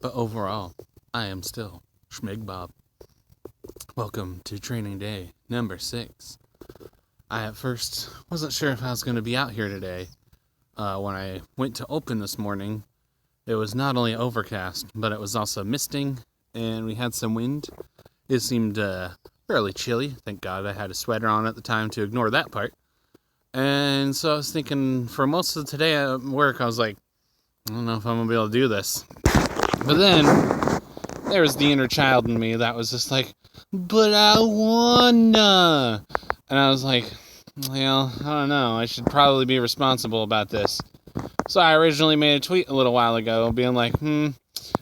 but overall, I am still Schmig Bob. Welcome to training day number 6. I at first wasn't sure if I was going to be out here today. When I went to open this morning, it was not only overcast, but it was also misting, and we had some wind. It seemed fairly chilly. Thank God I had a sweater on at the time to ignore that part. And so I was thinking, for most of today at work, I was like, I don't know if I'm going to be able to do this. But then, there was the inner child in me that was just like, but I wanna. And I was like, well, I don't know. I should probably be responsible about this. So I originally made a tweet a little while ago being like, probably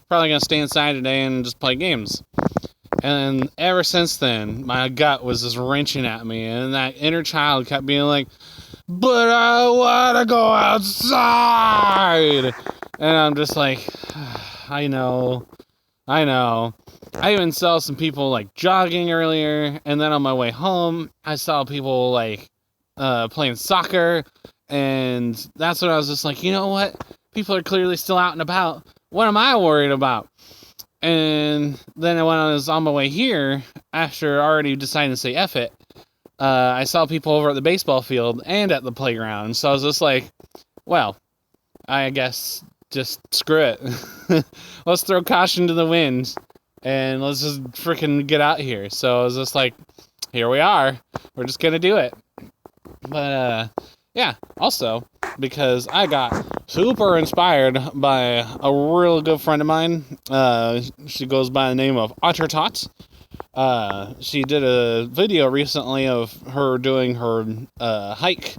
going to stay inside today and just play games. And ever since then, my gut was just wrenching at me, and that inner child kept being like, but I want to go outside. And I'm just like, I know. I even saw some people like jogging earlier, and then on my way home, I saw people like playing soccer, and that's when I was just like, you know what? People are clearly still out and about. What am I worried about? And then when I was on my way here, after already deciding to say F it, I saw people over at the baseball field and at the playground. So I was just like, well, I guess just screw it. Let's throw caution to the wind and let's just freaking get out here. So I was just like, here we are. We're just going to do it. But, yeah, also, because I got super inspired by a real good friend of mine. She goes by the name of Ottertot. She did a video recently of her doing her hike.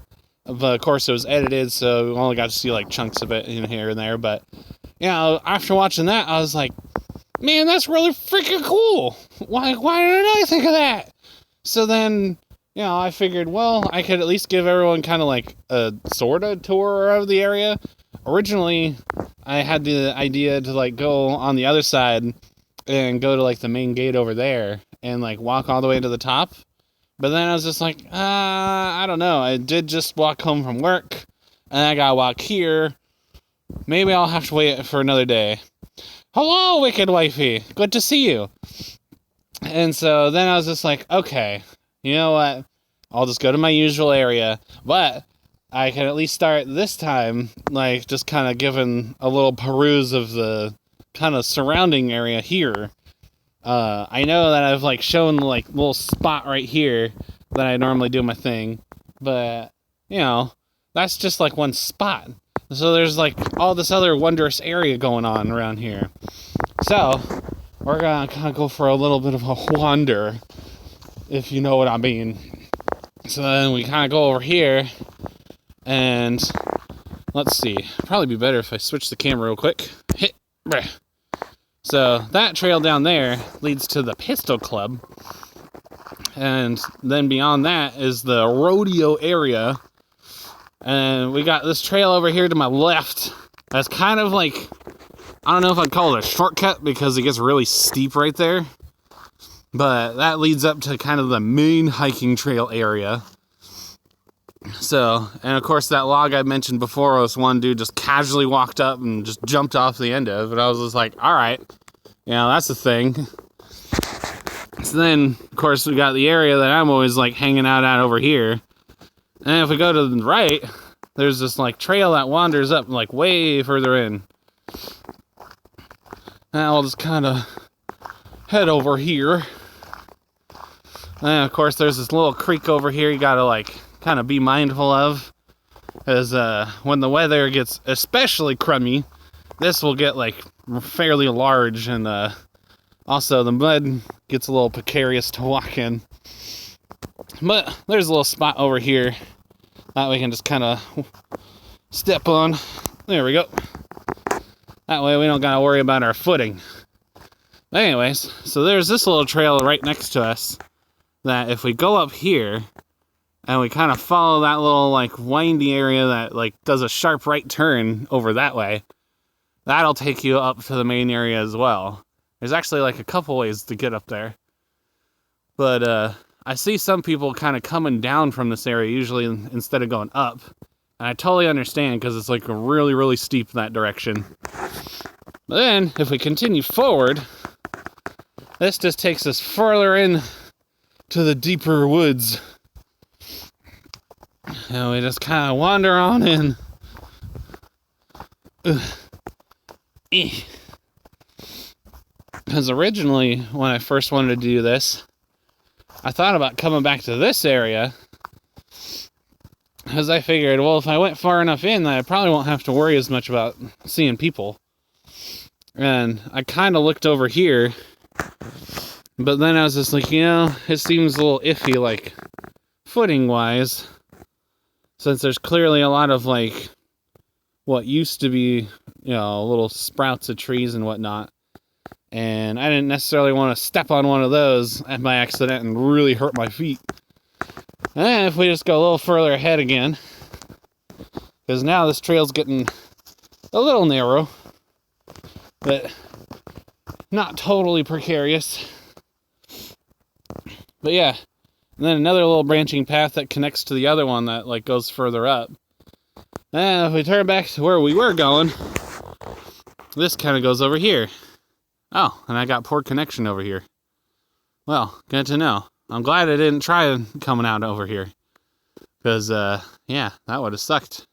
Of course, it was edited, so we only got to see like chunks of it in here and there. But, after watching that, I was like, man, that's really freaking cool. Why didn't I think of that? So then, I figured, well, I could at least give everyone kind of like a sort of tour of the area. Originally, I had the idea to like go on the other side and go to like the main gate over there and like walk all the way to the top. But then I was just like, I don't know. I did just walk home from work and I gotta walk here. Maybe I'll have to wait for another day. Hello, Wicked Wifey. Good to see you. And so then I was just like, okay, you know what? I'll just go to my usual area. But I can at least start this time, like, just kind of giving a little peruse of the kind of surrounding area here. I know that I've, like, shown, like, little spot right here that I normally do my thing. But, that's just, like, one spot. So there's, like, all this other wondrous area going on around here. So, we're gonna kind of go for a little bit of a wander, if you know what I mean. So then we kind of go over here, and let's see. Probably be better if I switch the camera real quick. So that trail down there leads to the Pistol Club, and then beyond that is the rodeo area. And we got this trail over here to my left. That's kind of like, I don't know if I'd call it a shortcut because it gets really steep right there. But that leads up to kind of the main hiking trail area. So, and of course that log I mentioned before was one dude just casually walked up and just jumped off the end of it. I was just like, alright, that's the thing. So then, of course, we got the area that I'm always like hanging out at over here. And if we go to the right, there's this like trail that wanders up like way further in. And I'll just kind of head over here. And of course there's this little creek over here you gotta like kind of be mindful of, as when the weather gets especially crummy, this will get like fairly large, and also the mud gets a little precarious to walk in. But there's a little spot over here that we can just kind of step on. There we go. That way we don't gotta worry about our footing. Anyways, so there's this little trail right next to us that if we go up here and we kind of follow that little like windy area that like does a sharp right turn over that way, that'll take you up to the main area as well. There's actually like a couple ways to get up there. But I see some people kind of coming down from this area usually instead of going up. And I totally understand because it's like really, really steep in that direction. But then, if we continue forward, this just takes us further in to the deeper woods. And we just kind of wander on in. Because originally, when I first wanted to do this, I thought about coming back to this area. Because I figured, well, if I went far enough in, I probably won't have to worry as much about seeing people. And I kind of looked over here, but then I was just like, it seems a little iffy, like, footing-wise, since there's clearly a lot of, like, what used to be, little sprouts of trees and whatnot, and I didn't necessarily want to step on one of those by accident and really hurt my feet. And if we just go a little further ahead again, because now this trail's getting a little narrow, but not totally precarious. But yeah, and then another little branching path that connects to the other one that like goes further up. And if we turn back to where we were going, this kind of goes over here. Oh, and I got poor connection over here. Well, good to know. I'm glad I didn't try coming out over here. Because, that would have sucked.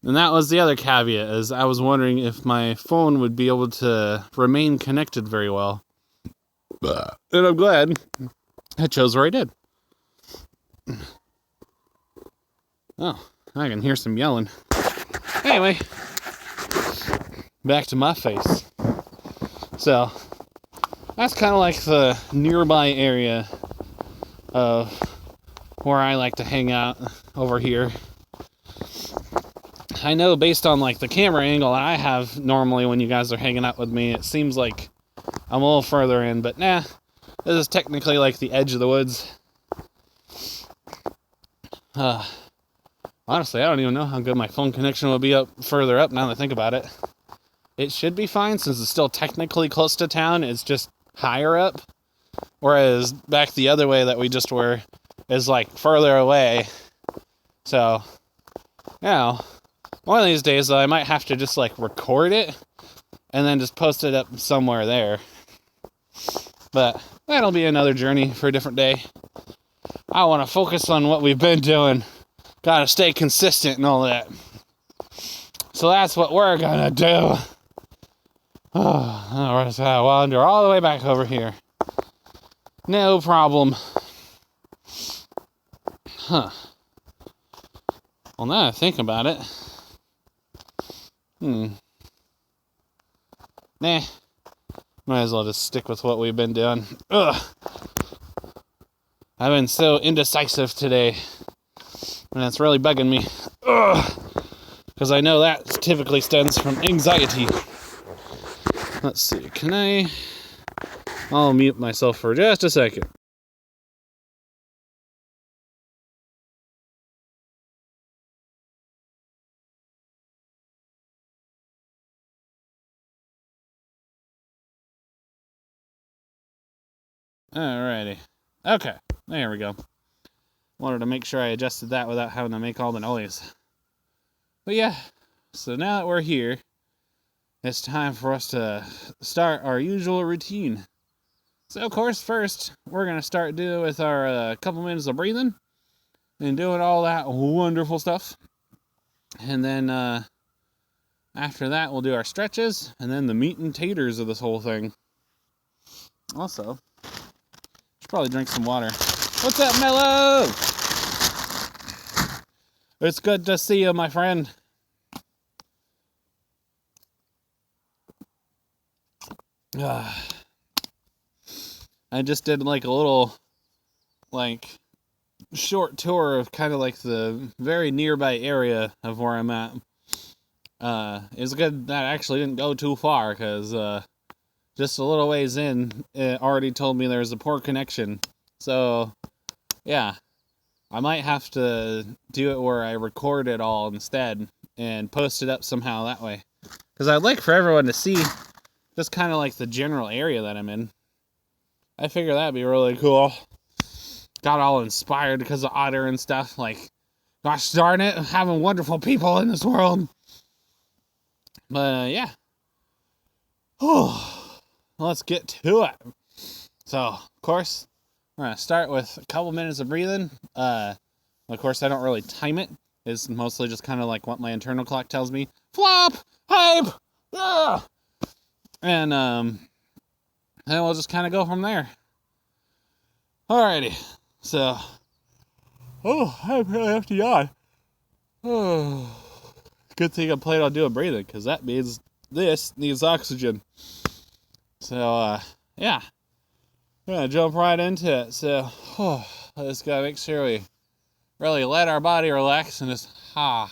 And that was the other caveat, is I was wondering if my phone would be able to remain connected very well. And I'm glad I chose where I did. Oh, I can hear some yelling. Anyway, back to my face. So, that's kind of like the nearby area of where I like to hang out over here. I know based on like the camera angle I have normally when you guys are hanging out with me, it seems like I'm a little further in, but nah, this is technically like the edge of the woods. Honestly, I don't even know how good my phone connection will be up further up now that I think about it. It should be fine since it's still technically close to town, it's just higher up. Whereas back the other way that we just were is like further away. So, one of these days though, I might have to just like record it and then just post it up somewhere there. But that'll be another journey for a different day. I want to focus on what we've been doing. Gotta stay consistent and all that. So that's what we're gonna do. We're just gonna wander all the way back over here. No problem. Well, now I think about it. Nah. Might as well just stick with what we've been doing. I've been so indecisive today. And it's really bugging me. Because I know that typically stems from anxiety. Let's see. I'll mute myself for just a second. Alrighty. Okay. There we go. Wanted to make sure I adjusted that without having to make all the noise. But yeah. So now that we're here, it's time for us to start our usual routine. So, of course, first, we're going to start doing with our couple minutes of breathing and doing all that wonderful stuff. And then, after that, we'll do our stretches and then the meat and taters of this whole thing. Also, should probably drink some water. What's up, Mello? It's good to see you, my friend. I just did like a little short tour of kind of like the very nearby area of where I'm at. It's good that I actually didn't go too far because just a little ways in, it already told me there's a poor connection. So, yeah, I might have to do it where I record it all instead and post it up somehow that way. Because I'd like for everyone to see just kind of like the general area that I'm in. I figure that'd be really cool. Got all inspired because of Otter and stuff. Like, gosh darn it, having wonderful people in this world. But, yeah. Let's get to it. So, of course, we're going to start with a couple minutes of breathing. Of course, I don't really time it. It's mostly just kind of like what my internal clock tells me. Flop! Hype! Yeah! And then we'll just kind of go from there. Alrighty. So, I really have to yawn. Good thing I plan on doing breathing, because that means this needs oxygen. So, yeah. We're going to jump right into it. So, I just got to make sure we really let our body relax and just, And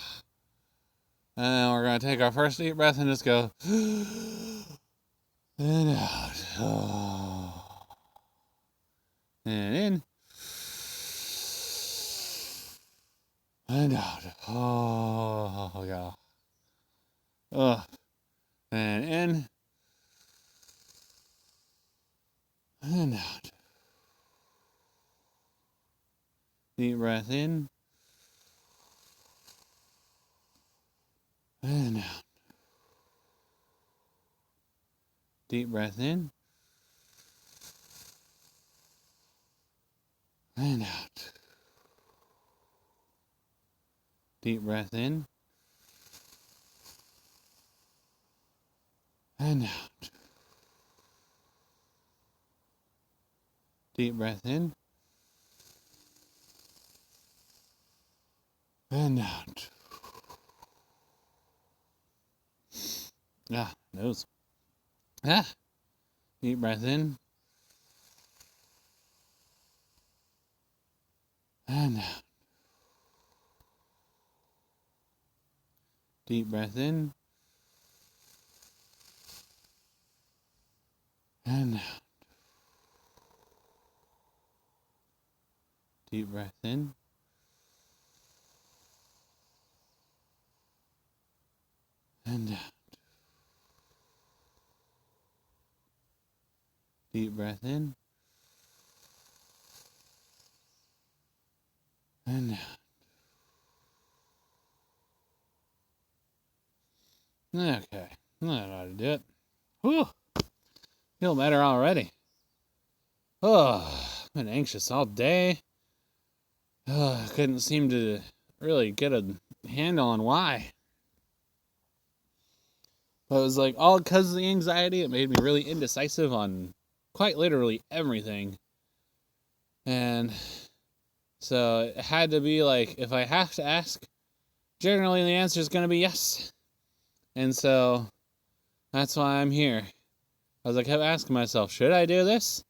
then we're going to take our first deep breath and just go, and out. And in. And out. Oh, yeah. And in. And out. Deep breath in. And out. Deep breath in. And out. Deep breath in. And out. Deep breath in. And out. Nose. Deep breath in. And out. Deep breath in. And out. Deep breath in. And out. Deep breath in. And out. Okay, that ought to do it. Whew, feel better already. Been anxious all day. Couldn't seem to really get a handle on why. But it was like all because of the anxiety. It made me really indecisive on quite literally everything. And so it had to be like, if I have to ask, generally the answer is going to be yes. And so that's why I'm here. I kept asking myself, should I do this?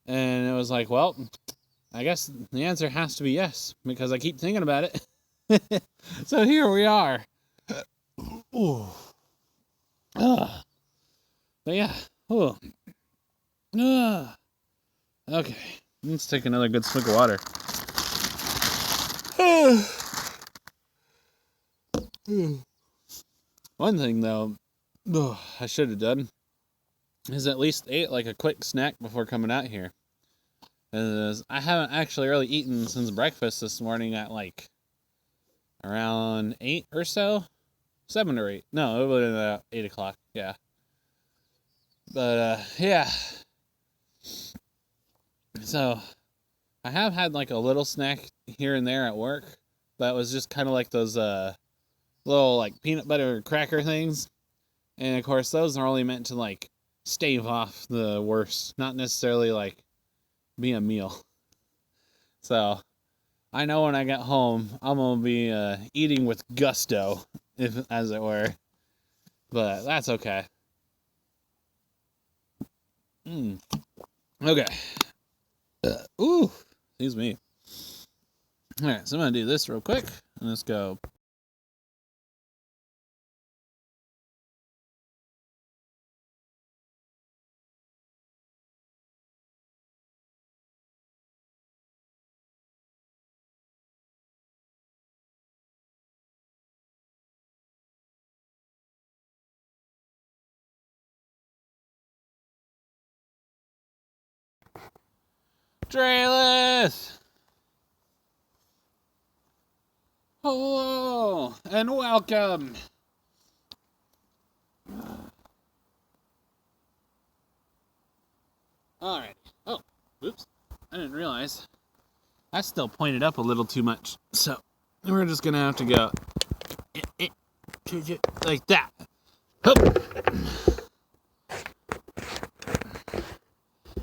And it was like, well, I guess the answer has to be yes, because I keep thinking about it. So here we are. Ooh. But yeah. Ooh. Okay. Let's take another good swig of water. One thing, though, I should have done is at least ate like a quick snack before coming out here. Because I haven't actually really eaten since breakfast this morning at like around 8 or so. 7 or 8. No, it would have been 8 o'clock. Yeah. But, yeah. So, I have had like a little snack here and there at work. That was just kind of like those little like peanut butter cracker things. And of course, those are only meant to like stave off the worst, not necessarily like be a meal. So, I know when I get home, I'm gonna be eating with gusto, as it were. But that's okay. Okay. Excuse me. All right, so I'm gonna do this real quick, and let's go. Draylith! Hello, and welcome! Alright. Oh, oops. I didn't realize. I still pointed up a little too much. So, we're just gonna have to go like that.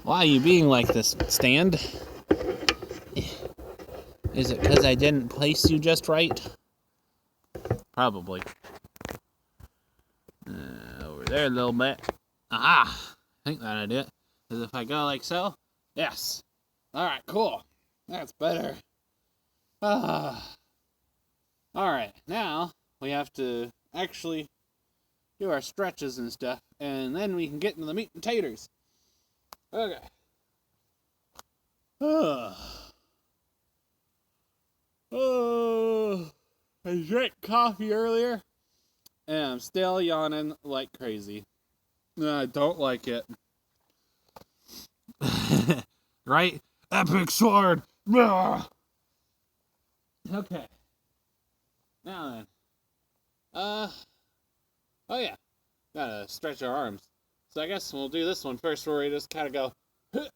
Why are you being like this, Stand? Is it because I didn't place you just right? Probably. Over there a little bit. Aha! I think that'll do it. Because if I go like so, yes. Alright, cool. That's better. Alright, now we have to actually do our stretches and stuff, and then we can get into the meat and taters. Okay. I drank coffee earlier, and I'm still yawning like crazy. I don't like it. Right? Epic sword! Okay. Now then. Oh yeah. Gotta stretch our arms. So I guess we'll do this one first, where we just kind of go. 1,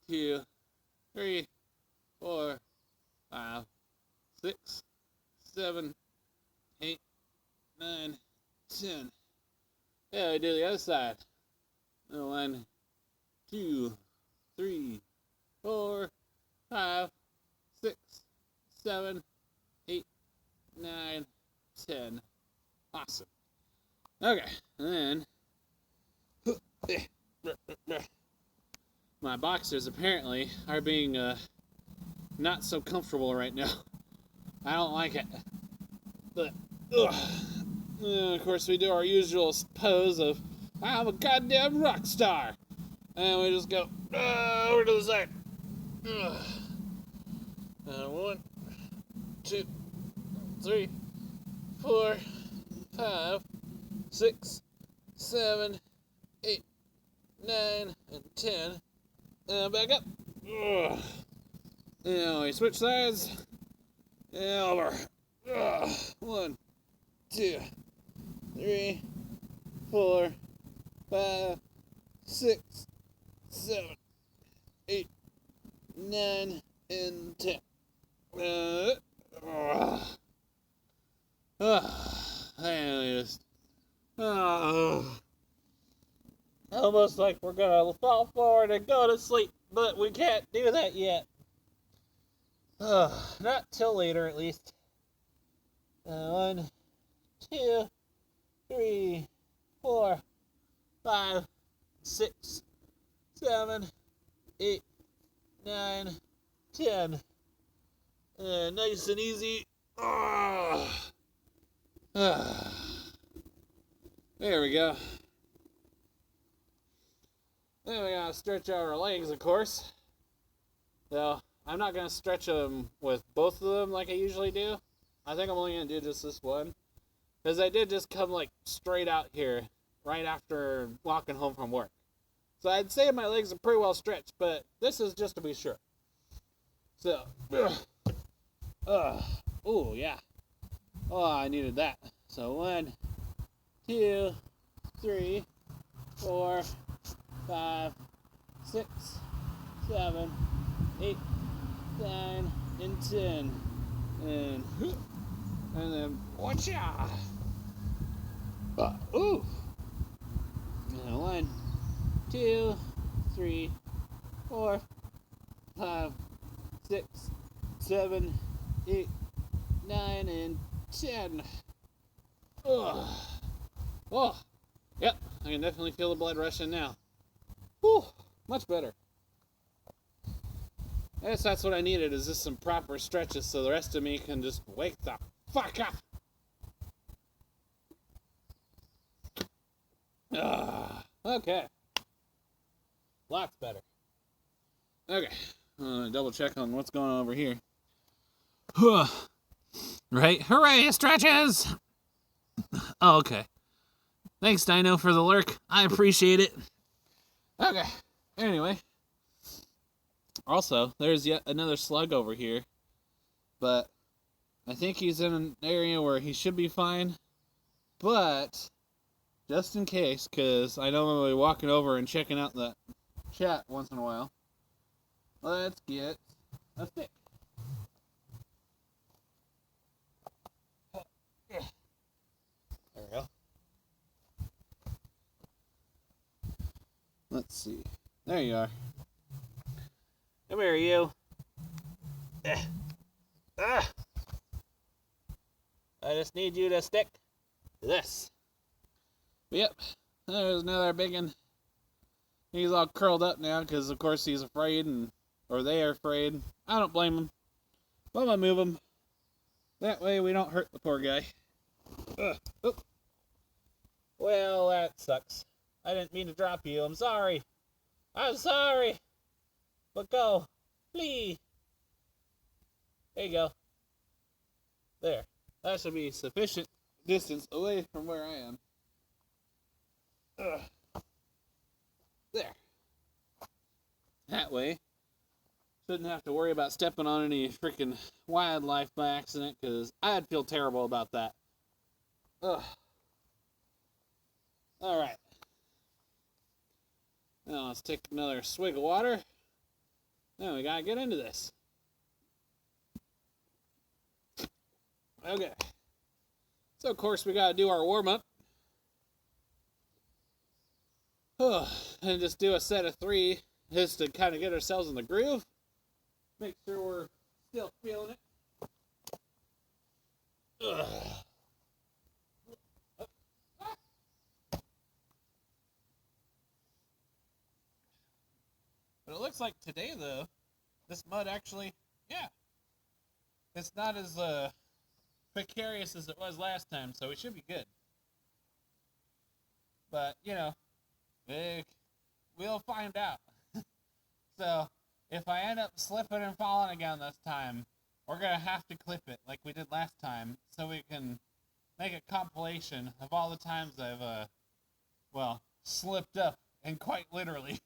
2, 3, 4, 5, 6, 7, 8, 9, 10. Yeah, we do the other side. 1, 2, 3, 4, 5, 6, 7, 8, 9, 10. Awesome. Okay, and then my boxers apparently are being not so comfortable right now. I don't like it. But of course we do our usual pose of I'm a goddamn rock star, and we just go over to the side. 1, 2, 3, 4, 5, 6, 7, 8, 9, and 10. Back up. Now we switch sides. And over. 1, 2, 3, 4, 5, 6, 7, 8, 9, and 10. And just almost like we're gonna fall forward and go to sleep, but we can't do that yet. Not till later, at least. 1, 2, 3, 4, 5, 6, 7, 8, 9, 10. Nice and easy. There we go. Then we gotta stretch out our legs, of course. So, I'm not gonna stretch them with both of them like I usually do. I think I'm only gonna do just this one. Because I did just come like straight out here right after walking home from work. So I'd say my legs are pretty well stretched, but this is just to be sure. So, oh yeah. Oh, I needed that. So 1, 2, 3, 4, 5, 6, 7, 8, 9, and 10. And then watcha. Ooh. And 1, 2, 3, 4, 5, 6, 7, 8, 9, and 10. Oh, yep, I can definitely feel the blood rushing now. Whew, much better. I guess that's what I needed, is just some proper stretches so the rest of me can just wake the fuck up. Okay. Lots better. Okay, double check on what's going on over here. Right? Hooray, stretches! Oh, okay. Thanks, Dino, for the lurk. I appreciate it. Okay, anyway. Also, there's yet another slug over here. But I think he's in an area where he should be fine. But just in case, because I know I'm going to be walking over and checking out the chat once in a while. Let's get a stick. There we go. Let's see. There you are. Come here, you. I just need you to stick to this. Yep. There's another big one. He's all curled up now because, of course, he's afraid, or they are afraid. I don't blame him. But I'm going to move him. That way we don't hurt the poor guy. Oh. Well, that sucks. I didn't mean to drop you. I'm sorry. I'm sorry. But go. Please. There you go. There. That should be sufficient distance away from where I am. There. That way, shouldn't have to worry about stepping on any freaking wildlife by accident, because I'd feel terrible about that. Ugh. Alright. Now let's take another swig of water. Now we gotta get into this. Okay. So, of course, we gotta do our warm-up. And just do a set of 3 just to kind of get ourselves in the groove. Make sure we're still feeling it. But it looks like today, though, this mud actually, it's not as precarious as it was last time, so we should be good. But, we'll find out. So, if I end up slipping and falling again this time, we're going to have to clip it like we did last time, so we can make a compilation of all the times I've, slipped up, and quite literally.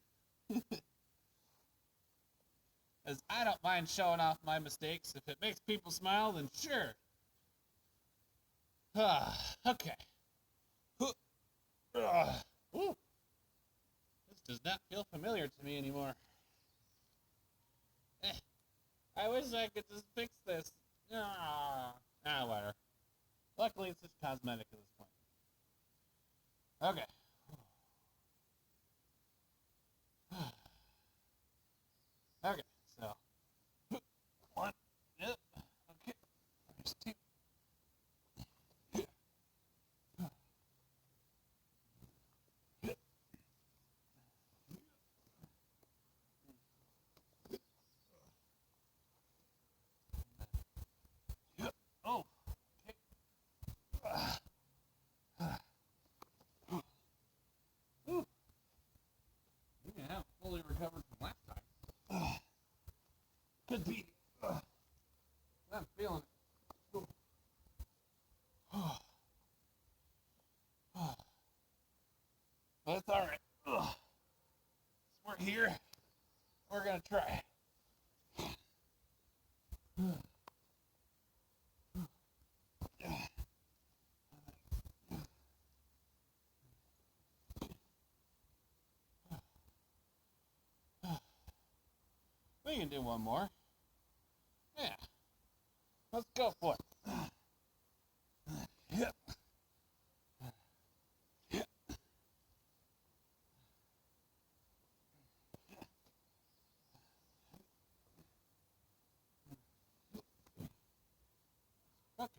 As I don't mind showing off my mistakes. If it makes people smile, then sure. Okay. This does not feel familiar to me anymore. I wish I could just fix this. Whatever. Luckily, it's just cosmetic at this point. Okay. Okay, so 1, yep, okay, there's 2. Oh, okay. You can have fully recovered from last time. Could be. I'm feeling it. But it's alright. We're here. We're gonna try. We can do one more. Yeah. Let's go for it. Yep. Okay.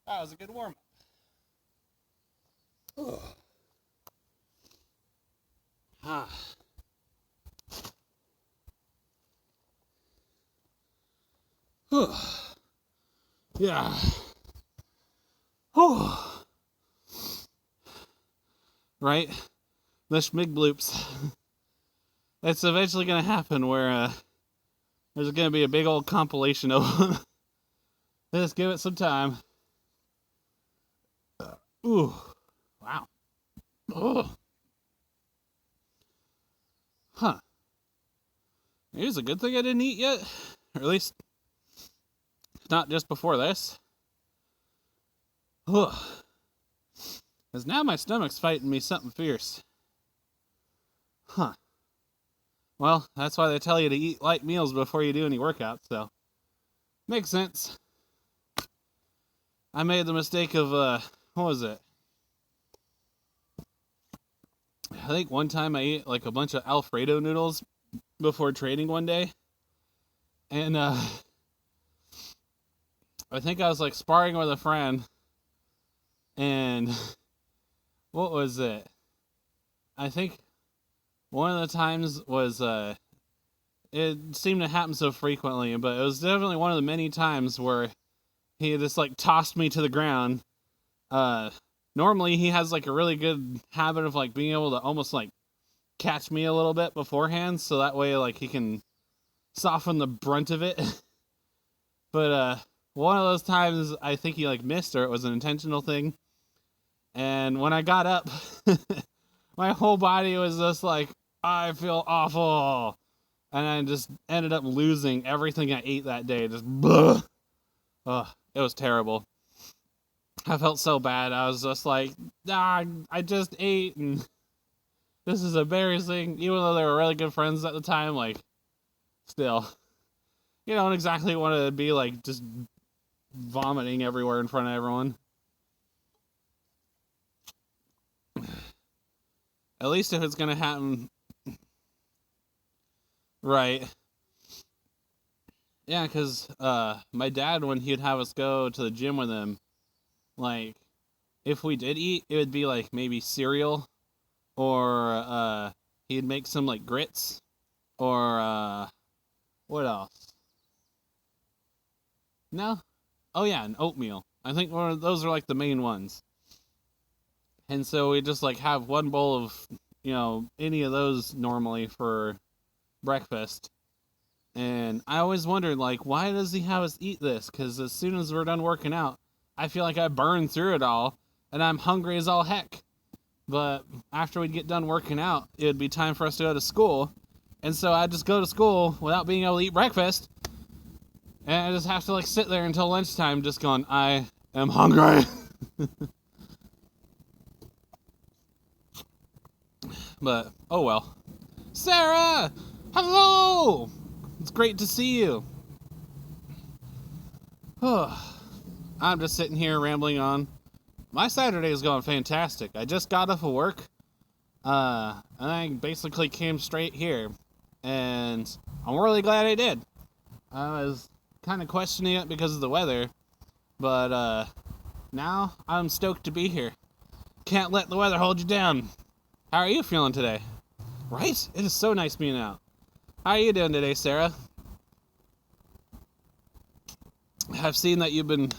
That was a good warm-up. Yeah. Right? The Schmig bloops. It's eventually going to happen where there's going to be a big old compilation of them. Just give it some time. Ooh. Wow. Oh. Huh. Here's a good thing I didn't eat yet. Or at least not just before this. Because now my stomach's fighting me something fierce. Huh. Well, that's why they tell you to eat light meals before you do any workouts, so makes sense. I made the mistake of, what was it? I think one time I ate like a bunch of Alfredo noodles before training one day. And, I think I was like sparring with a friend. And what was it? I think one of the times was, it seemed to happen so frequently, but it was definitely one of the many times where he just like tossed me to the ground. Normally he has like a really good habit of like being able to almost like catch me a little bit beforehand, so that way like he can soften the brunt of it. But one of those times I think he like missed, or it was an intentional thing. And when I got up, my whole body was just like, I feel awful. And I just ended up losing everything I ate that day. Just blah. Ugh, it was terrible. I felt so bad. I was just like, I just ate, and this is embarrassing. Even though they were really good friends at the time, like, still, you don't exactly want to be like just vomiting everywhere in front of everyone. At least if it's gonna happen, right? Yeah, because my dad, when he'd have us go to the gym with him, like, if we did eat, it would be like maybe cereal, or he'd make some like grits, or what else? No? Oh yeah, an oatmeal. I think those are like the main ones. And so we just like have one bowl of, any of those normally for breakfast. And I always wondered, like, why does he have us eat this? Because as soon as we're done working out, I feel like I burn through it all, and I'm hungry as all heck. But after we'd get done working out, it would be time for us to go to school. And so I'd just go to school without being able to eat breakfast. And I just have to, like, sit there until lunchtime just going, I am hungry. But, oh well. Sarah! Hello! It's great to see you. I'm just sitting here rambling on. My Saturday is going fantastic. I just got off of work. And I basically came straight here. And I'm really glad I did. I was kind of questioning it because of the weather. But, now I'm stoked to be here. Can't let the weather hold you down. How are you feeling today? Right? It is so nice being out. How are you doing today, Sarah? I've seen that you've been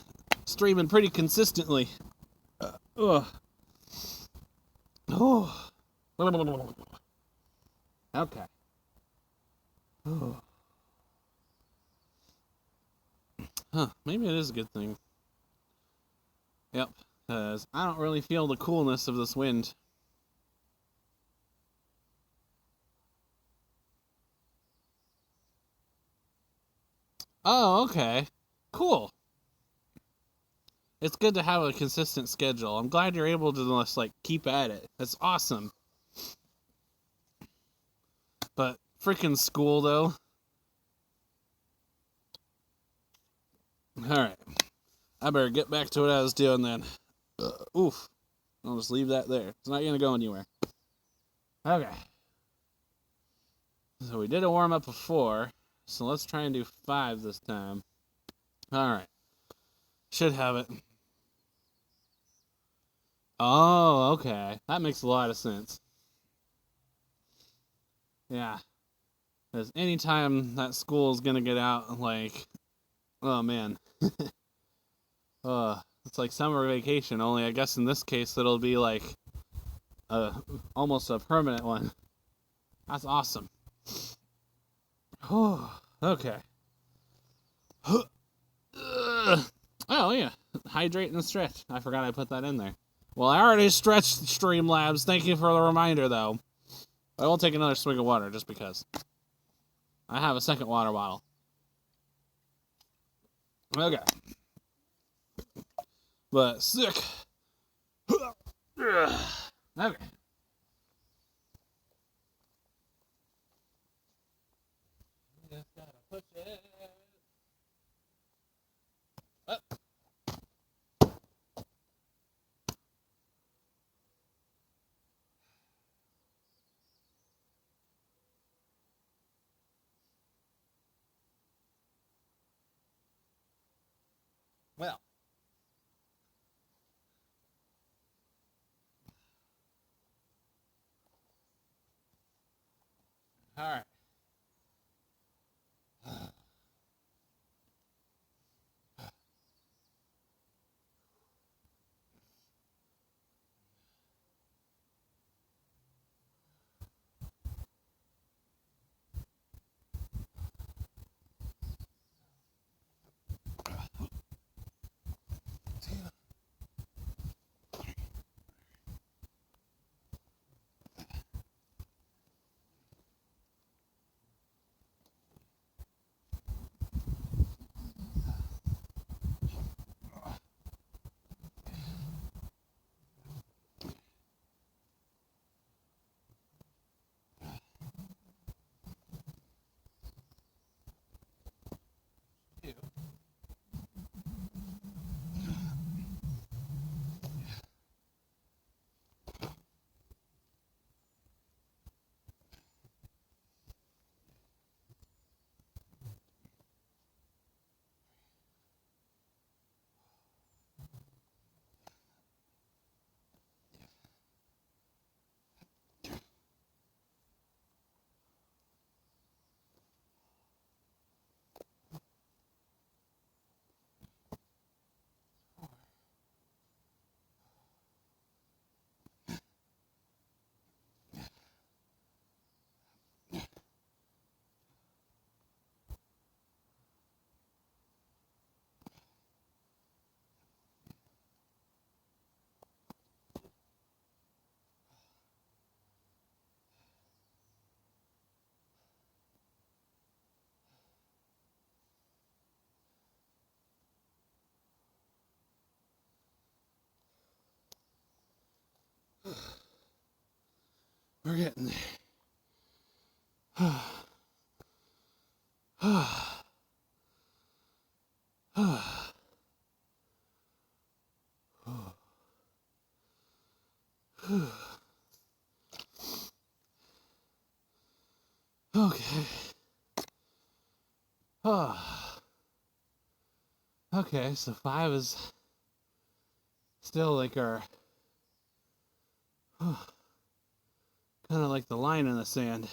streaming pretty consistently. Oh. Okay. Huh, maybe it is a good thing. Yep, because I don't really feel the coolness of this wind. Oh, okay. Cool. It's good to have a consistent schedule. I'm glad you're able to just, like, keep at it. That's awesome. But freaking school, though. Alright. I better get back to what I was doing then. Oof. I'll just leave that there. It's not going to go anywhere. Okay. So we did a warm-up of 4. So let's try and do 5 this time. Alright. Should have it. Oh, okay. That makes a lot of sense. Yeah. Because anytime that school is going to get out, like, oh man. It's like summer vacation, only I guess in this case it'll be like almost a permanent one. That's awesome. Oh, okay. Oh, yeah. Hydrate and stretch. I forgot I put that in there. Well, I already stretched Streamlabs. Thank you for the reminder, though. I will take another swig of water just because. I have a second water bottle. Okay. but sick. Okay. Just gotta push it up. Well. All right. We're getting there. Okay. Okay, so 5 is still like our kind of like the line in the sand.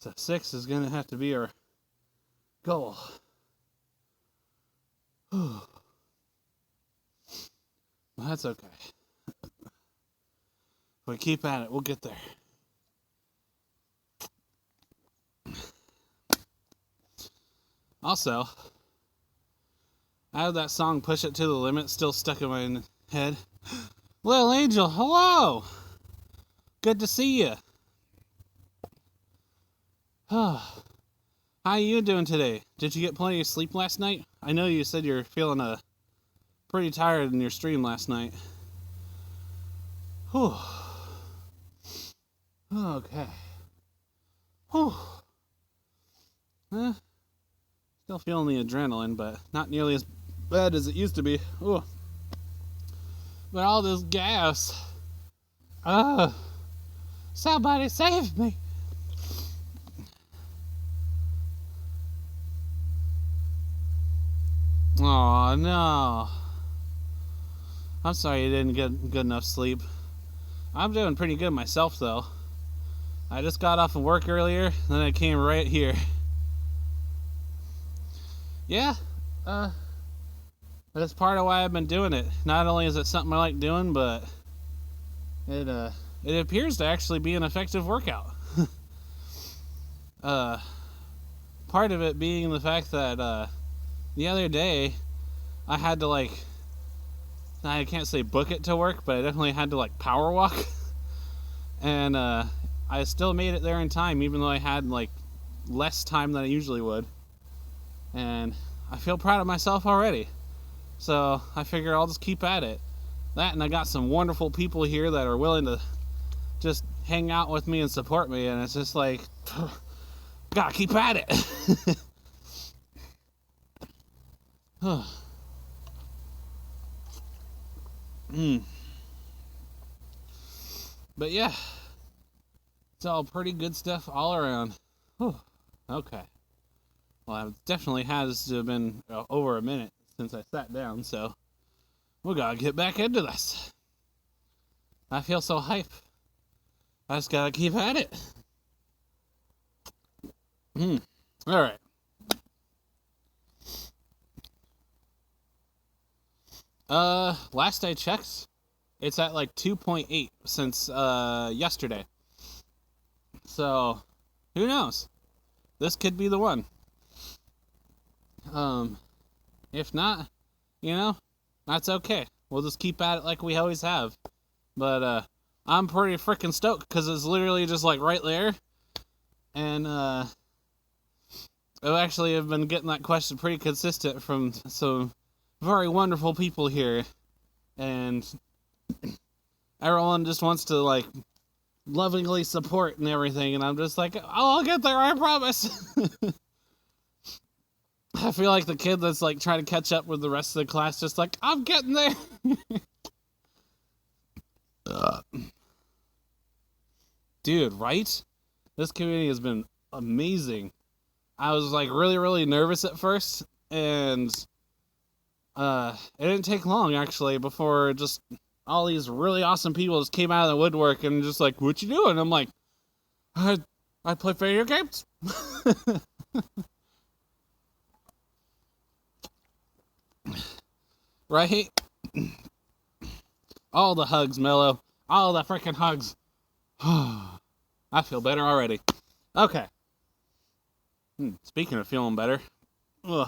So 6 is gonna have to be our goal. Well, that's okay. If we keep at it, we'll get there. Also, I have that song Push It to the Limit still stuck in my head. Little Angel, hello! Good to see you. How are you doing today? Did you get plenty of sleep last night? I know you said you're feeling pretty tired in your stream last night. Whew. Okay. Whew. Still feeling the adrenaline, but not nearly as bad as it used to be. Ooh. But all this gas. Somebody save me. Oh no. I'm sorry you didn't get good enough sleep. I'm doing pretty good myself though. I just got off of work earlier, then I came right here. Yeah, but it's part of why I've been doing it. Not only is it something I like doing, but it appears to actually be an effective workout. Part of it being the fact that the other day I had to I can't say book it to work, but I definitely had to power walk. And I still made it there in time, even though I had less time than I usually would. And I feel proud of myself already. So I figure I'll just keep at it. That, and I got some wonderful people here that are willing to just hang out with me and support me, and it's just like, gotta keep at it. But yeah, it's all pretty good stuff all around. Okay. Well, it definitely has to have been over a minute since I sat down, so we gotta get back into this. I feel so hype. I just gotta keep at it. Alright. Last I checked, it's at like 2.8 since yesterday. So, who knows? This could be the one. If not, that's okay. We'll just keep at it like we always have. But I'm pretty freaking stoked because it's literally just like right there. And I actually have been getting that question pretty consistent from some very wonderful people here. And everyone just wants to like lovingly support and everything. And I'm just like, oh, I'll get there, I promise. I feel like the kid that's like trying to catch up with the rest of the class, just like, I'm getting there. Dude, right? This community has been amazing. I was like really, really nervous at first, and it didn't take long actually before just all these really awesome people just came out of the woodwork and just like, what you doing? I'm like, I play video games. Right? All the hugs, Mello. All the freaking hugs. I feel better already. Okay. Speaking of feeling better, I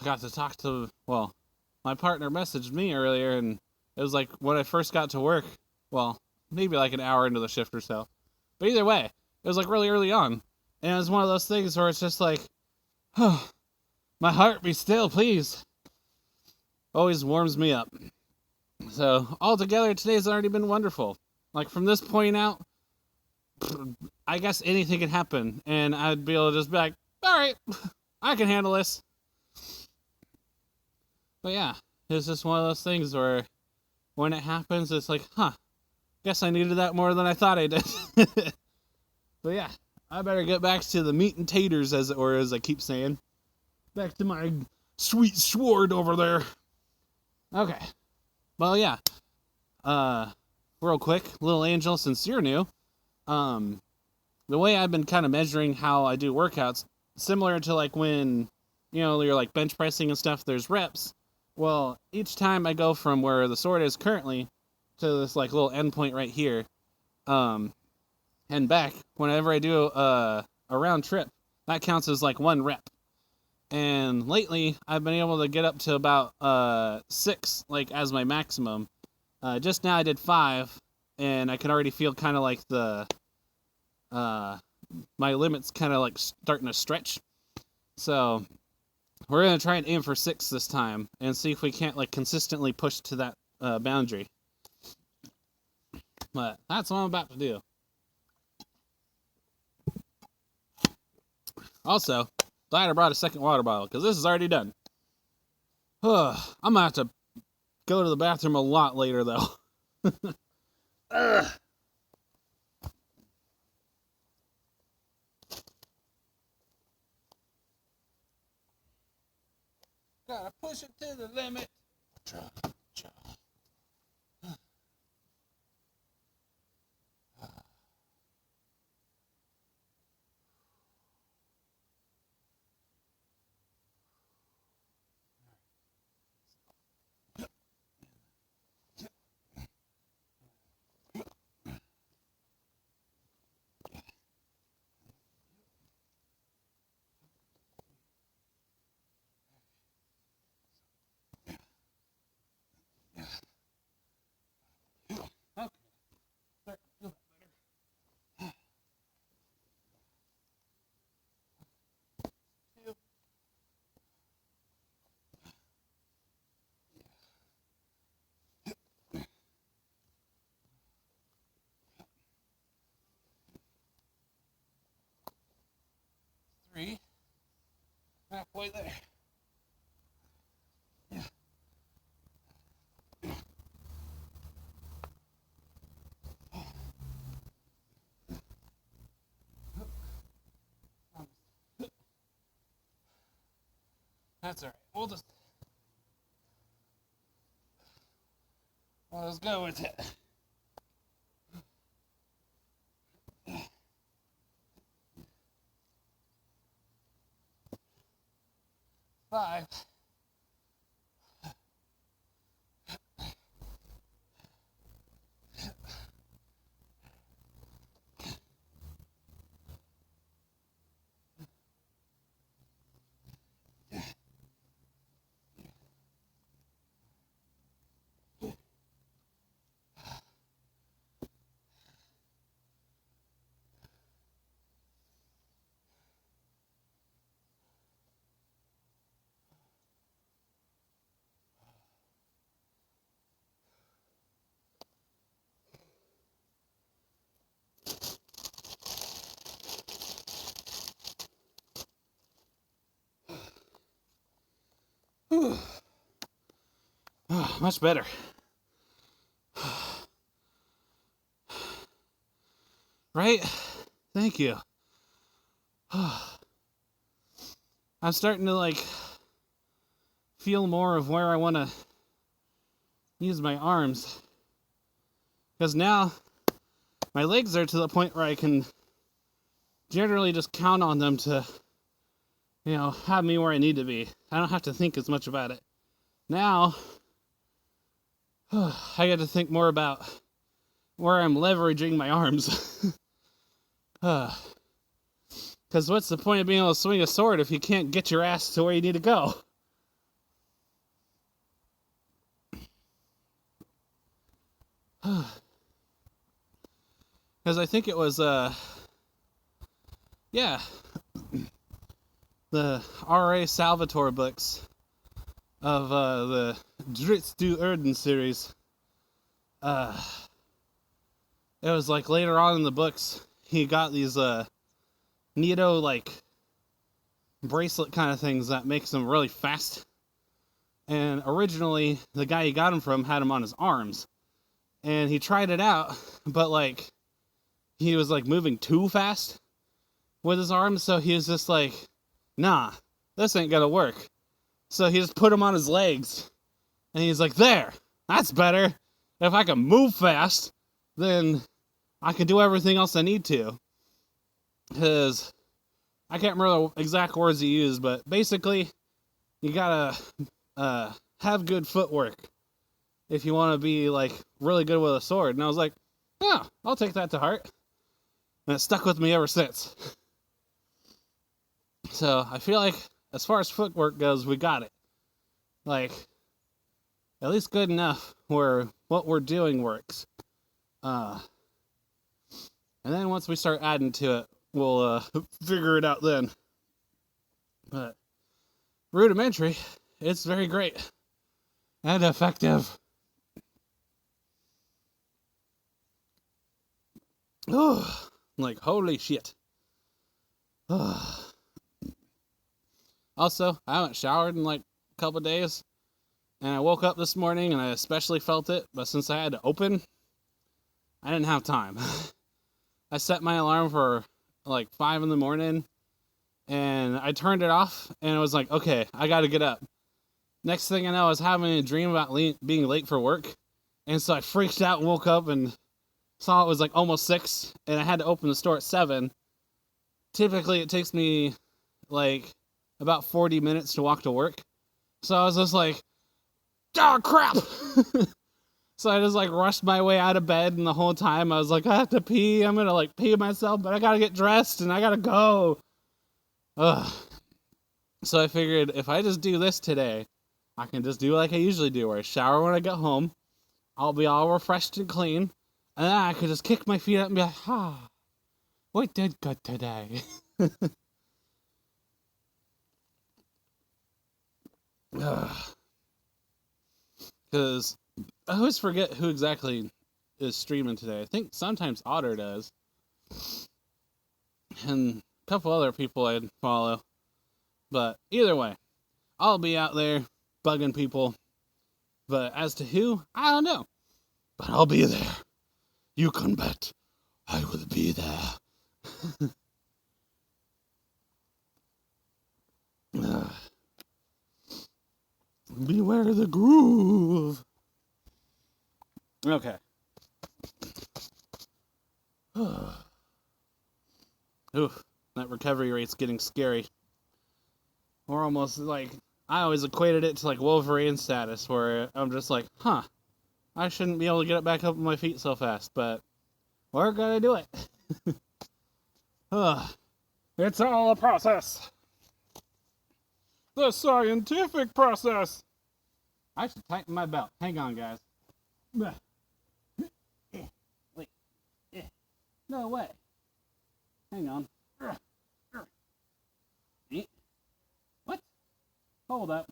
got to talk to, well, my partner messaged me earlier, and it was like when I first got to work, well, maybe like an hour into the shift or so. But either way, it was like really early on. And it was one of those things where it's just like, my heart be still, please. Always warms me up. So, altogether, today's already been wonderful. Like, from this point out, I guess anything can happen, and I'd be able to just be like, alright, I can handle this. But yeah, it's just one of those things where when it happens, it's like, guess I needed that more than I thought I did. But yeah, I better get back to the meat and taters, as it were, as I keep saying. Back to my sweet sword over there. Okay. Well, yeah. Real quick, little Angel, since you're new, the way I've been kind of measuring how I do workouts, similar to like when, you're like bench pressing and stuff, there's reps. Well, each time I go from where the sword is currently to this like little endpoint right here, and back, whenever I do a round trip, that counts as like 1 rep. And lately, I've been able to get up to about 6, like, as my maximum. Just now I did 5, and I can already feel kind of like my limit's kind of like starting to stretch. So, we're going to try and aim for 6 this time, and see if we can't, like, consistently push to that boundary. But that's what I'm about to do. Also, glad I brought a second water bottle, because this is already done. I'm going to have to go to the bathroom a lot later, though. Gotta push it to the limit. way there. Yeah. That's alright. We'll just go with it. 5. Oh, much better. Right? Thank you. I'm starting to feel more of where I want to use my arms. Because now my legs are to the point where I can generally just count on them to, have me where I need to be. I don't have to think as much about it. Now, I got to think more about where I'm leveraging my arms. Because what's the point of being able to swing a sword if you can't get your ass to where you need to go? Because I think it was, the R.A. Salvatore books of the Dritz du Erden series. It was later on in the books, he got these Nito bracelet kind of things that makes them really fast. And originally, the guy he got them from had them on his arms. And he tried it out, but he was moving too fast with his arms, so he was just nah, this ain't gonna work. So he just put them on his legs, and he's like, there, that's better. If I can move fast, then I can do everything else I need to. Because I can't remember the exact words he used, but basically, you gotta have good footwork if you want to be really good with a sword. And I was like, yeah, I'll take that to heart. And it stuck with me ever since. So I feel like as far as footwork goes, we got it. At least good enough where what we're doing works. And then once we start adding to it, we'll figure it out then. But rudimentary, it's very great and effective. Oh, holy shit. Also, I haven't showered in a couple days, and I woke up this morning and I especially felt it, but since I had to open, I didn't have time. I set my alarm for 5 in the morning, and I turned it off, and it was okay, I gotta get up. Next thing I know, I was having a dream about being late for work, and so I freaked out and woke up and saw it was almost 6, and I had to open the store at 7. Typically, it takes me about 40 minutes to walk to work. So I was just oh crap! So I just rushed my way out of bed, and the whole time I was I have to pee, I'm gonna pee myself, but I gotta get dressed, and I gotta go. Ugh. So I figured if I just do this today, I can just do like I usually do, where I shower when I get home, I'll be all refreshed and clean, and then I could just kick my feet up and be we did good today. Because I always forget who exactly is streaming today. I think sometimes Otter does. And a couple other people I'd follow. But either way, I'll be out there bugging people. But as to who, I don't know. But I'll be there. You can bet I will be there. Beware the groove. Okay. Oof, that recovery rate's getting scary. We're almost like, I always equated it to like Wolverine status, where I'm just like, I shouldn't be able to get back up on my feet so fast, but we're gonna do it. It's all a process. The scientific process. I should tighten my belt. Hang on, guys. Wait. No way. Hang on. What? Hold up.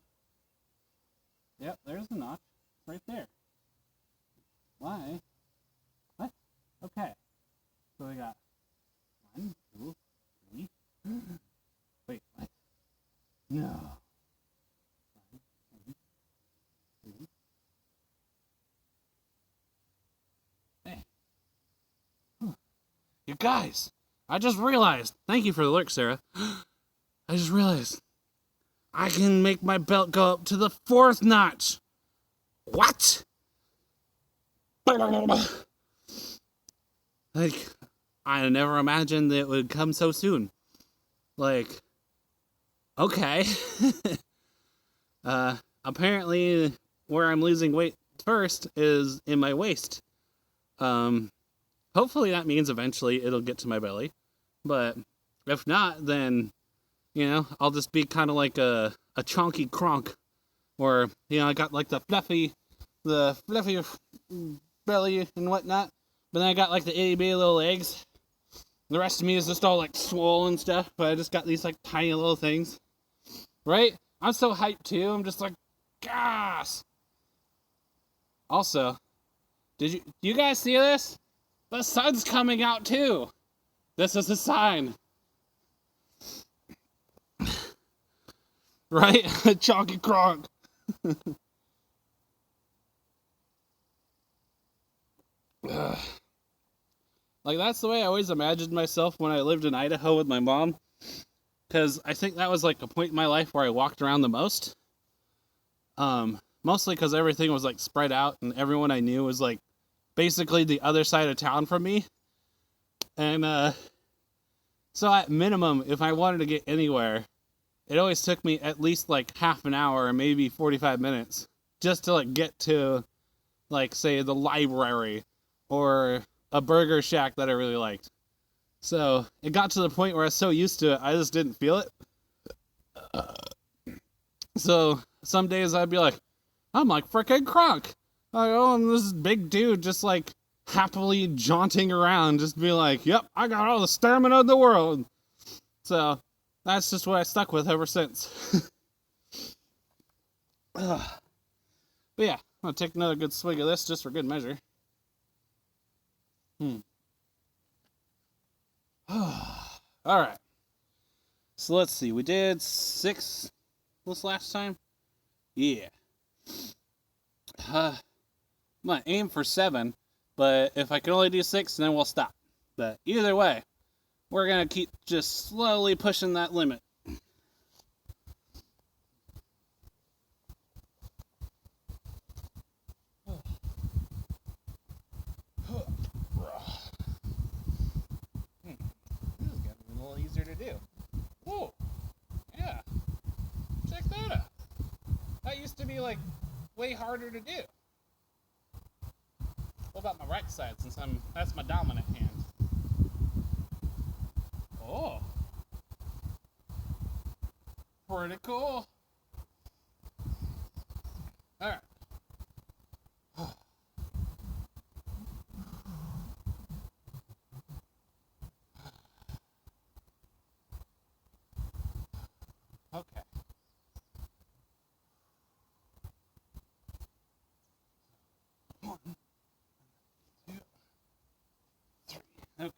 Yep, there's the notch. It's right there. Why? What? Okay. So we got 1, 2, 3. Wait, what? No. 5, 7, 8. Hey. You guys, I just realized. Thank you for the lurk, Sarah. I just realized I can make my belt go up to the 4th notch. What? Like, I never imagined that it would come so soon. Like, okay. Apparently, where I'm losing weight first is in my waist. Hopefully that means eventually it'll get to my belly. But if not, then, I'll just be kind of like a chonky cronk. Or, I got like the fluffy belly and whatnot. But then I got like the itty bitty little legs. The rest of me is just all like swollen stuff. But I just got these like tiny little things. Right? I'm so hyped too. I'm just like, gosh. Also, do you guys see this? The sun's coming out too. This is a sign. Right? Chonky Kronk. Like, that's the way I always imagined myself when I lived in Idaho with my mom. Because I think that was like a point in my life where I walked around the most. Mostly because everything was like spread out and everyone I knew was like basically the other side of town from me. And so at minimum, if I wanted to get anywhere, it always took me at least like half an hour or maybe 45 minutes just to like get to, like, say, the library or a burger shack that I really liked. So it got to the point where I was so used to it, I just didn't feel it. So some days I'd be like, I'm like frickin' Kronk. I'm this big dude just like happily jaunting around, just be like, yep, I got all the stamina in the world. So that's just what I stuck with ever since. But yeah, I'm gonna take another good swig of this just for good measure. Alright. So let's see, we did 6 this last time? Yeah. I'm gonna aim for 7, but if I can only do 6, then we'll stop. But either way, we're gonna keep just slowly pushing that limit. This is getting a little easier to do. Whoa! Yeah. Check that out. That used to be like way harder to do. What about my right side, since that's my dominant hand? Oh. Pretty cool. Alright. Okay. 1, 2, 3. Okay.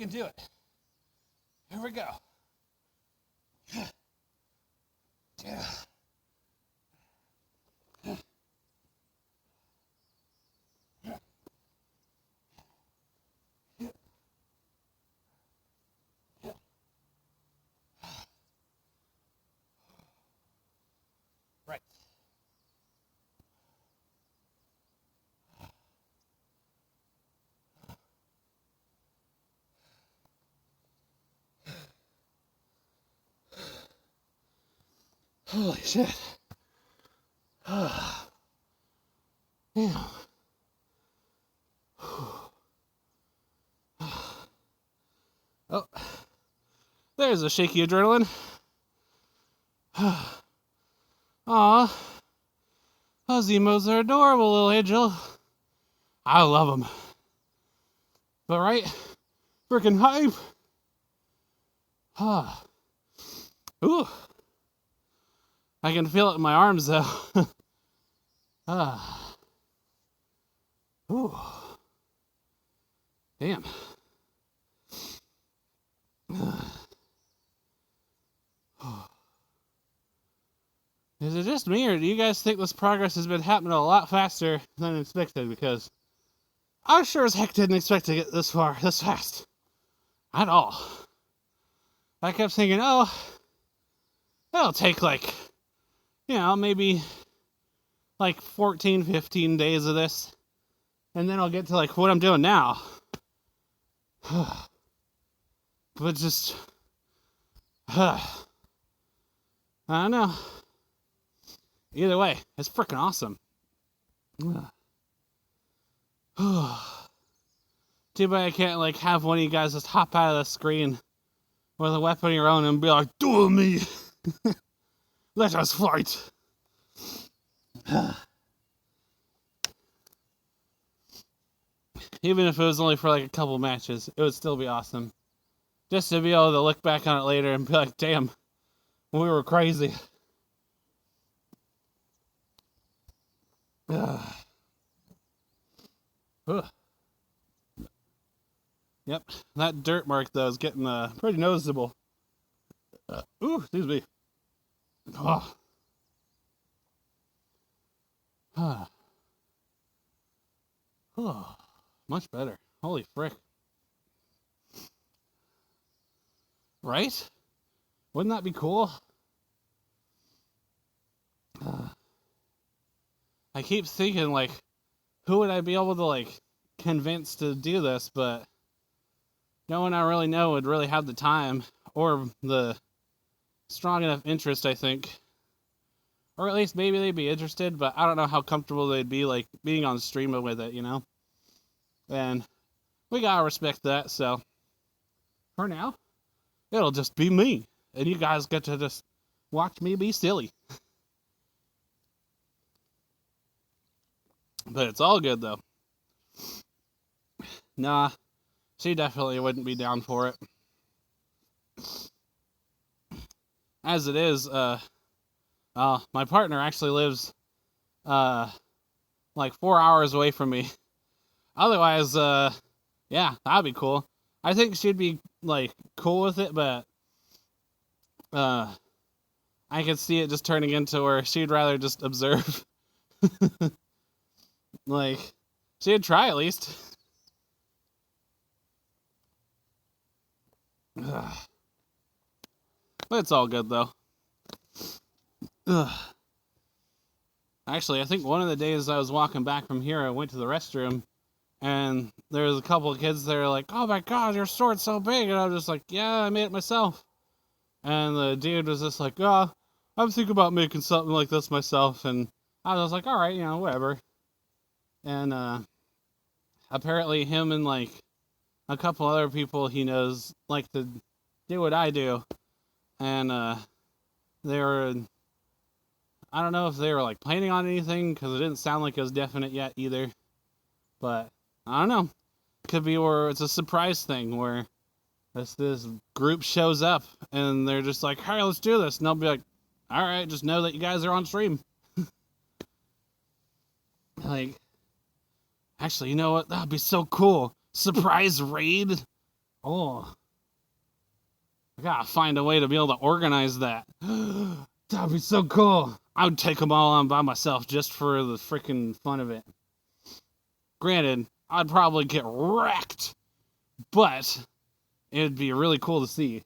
can do it. Here we go. Yeah. Right. Holy shit. Damn. Oh, there's a shaky adrenaline. Aw, those emos are adorable, little angel. I love them. But right, freaking hype. Ooh, I can feel it in my arms though. Ooh, damn. Is it just me, or do you guys think this progress has been happening a lot faster than expected? Because I sure as heck didn't expect to get this far, this fast. At all. I kept thinking, oh, it'll take like, maybe like 14, 15 days of this. And then I'll get to like what I'm doing now. But just, I don't know. Either way, it's freaking awesome. Too bad I can't like have one of you guys just hop out of the screen with a weapon of your own and be like, "Duel me! Let us fight!" Even if it was only for like a couple matches, it would still be awesome. Just to be able to look back on it later and be like, "Damn, we were crazy." Yep, that dirt mark though is getting pretty noticeable. Ooh, excuse me. Much better. Holy frick. Right? Wouldn't that be cool? I keep thinking, like, who would I be able to, like, convince to do this, but no one I really know would really have the time or the strong enough interest, I think. Or at least maybe they'd be interested, but I don't know how comfortable they'd be, like, being on stream with it, And we gotta respect that, so for now, it'll just be me. And you guys get to just watch me be silly. But it's all good, though. Nah, she definitely wouldn't be down for it. As it is, my partner actually lives, like 4 hours away from me. Otherwise, yeah, that'd be cool. I think she'd be, like, cool with it, but, I could see it just turning into where she'd rather just observe. Like, she'd try at least. But it's all good, though. Actually, I think one of the days I was walking back from here, I went to the restroom, and there was a couple of kids there like, "Oh my god, your sword's so big," and I was just like, "Yeah, I made it myself." And the dude was just like, "Oh, I'm thinking about making something like this myself," and I was like, "Alright, whatever." And, apparently him and, like, a couple other people he knows like to do what I do, and, they were, I don't know if they were, like, planning on anything, because it didn't sound like it was definite yet either, but I don't know. Could be where it's a surprise thing where this group shows up and they're just like, "Hey, let's do this," and they'll be like, "Alright, just know that you guys are on stream." Like, actually, you know what? That'd be so cool. Surprise raid Oh, I gotta find a way to be able to organize that. That'd be so cool. I would take them all on by myself just for the freaking fun of it. Granted, I'd probably get wrecked, but it'd be really cool to see.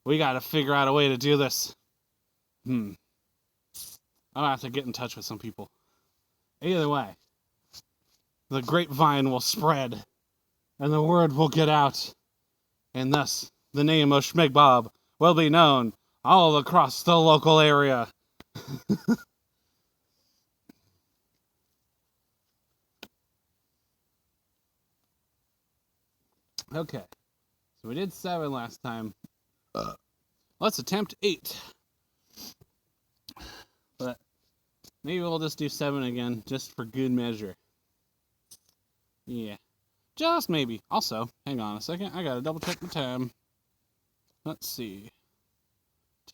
We gotta figure out a way to do this. I'll have to get in touch with some people. Either way, the grapevine will spread, and the word will get out, and thus the name of Schmigbob will be known all across the local area. Okay, so we did 7 last time. Let's attempt 8. But maybe we'll just do 7 again, just for good measure. Yeah, just maybe. Also, hang on a second, I gotta double check the time. Let's see.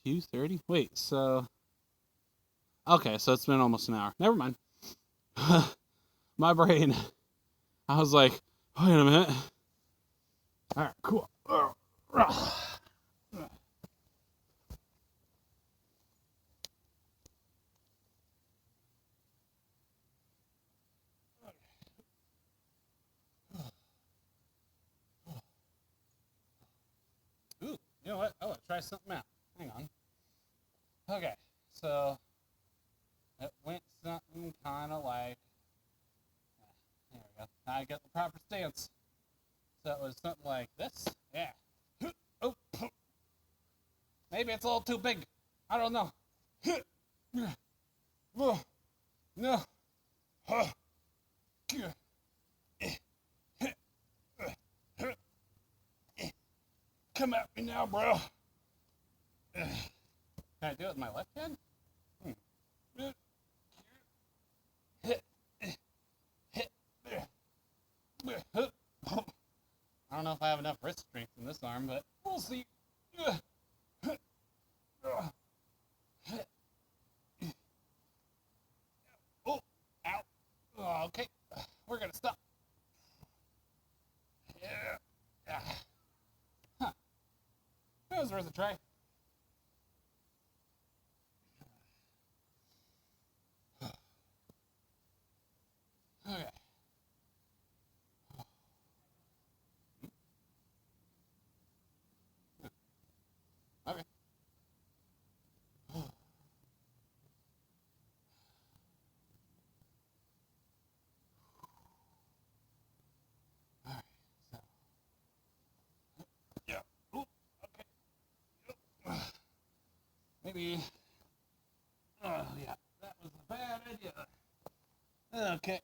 2:30? Wait, so... Okay, so it's been almost an hour. Never mind. My brain. I was like, wait a minute. Alright, cool. Ooh, you know what? I want to try something out. Hang on. Okay, so it went something kind of like... There we go. Now I get the proper stance. So it was something like this. Yeah. Oh. Maybe it's a little too big. I don't know. No. Come at me now, bro. Can I do it with my left hand? I don't know if I have enough wrist strength in this arm, but we'll see. Oh, ow. Oh, okay, we're gonna stop. Yeah. Huh. That was worth a try. Okay. Okay. Alright, so. Yeah. Ooh, okay. Maybe. Oh, yeah. That was a bad idea. Okay.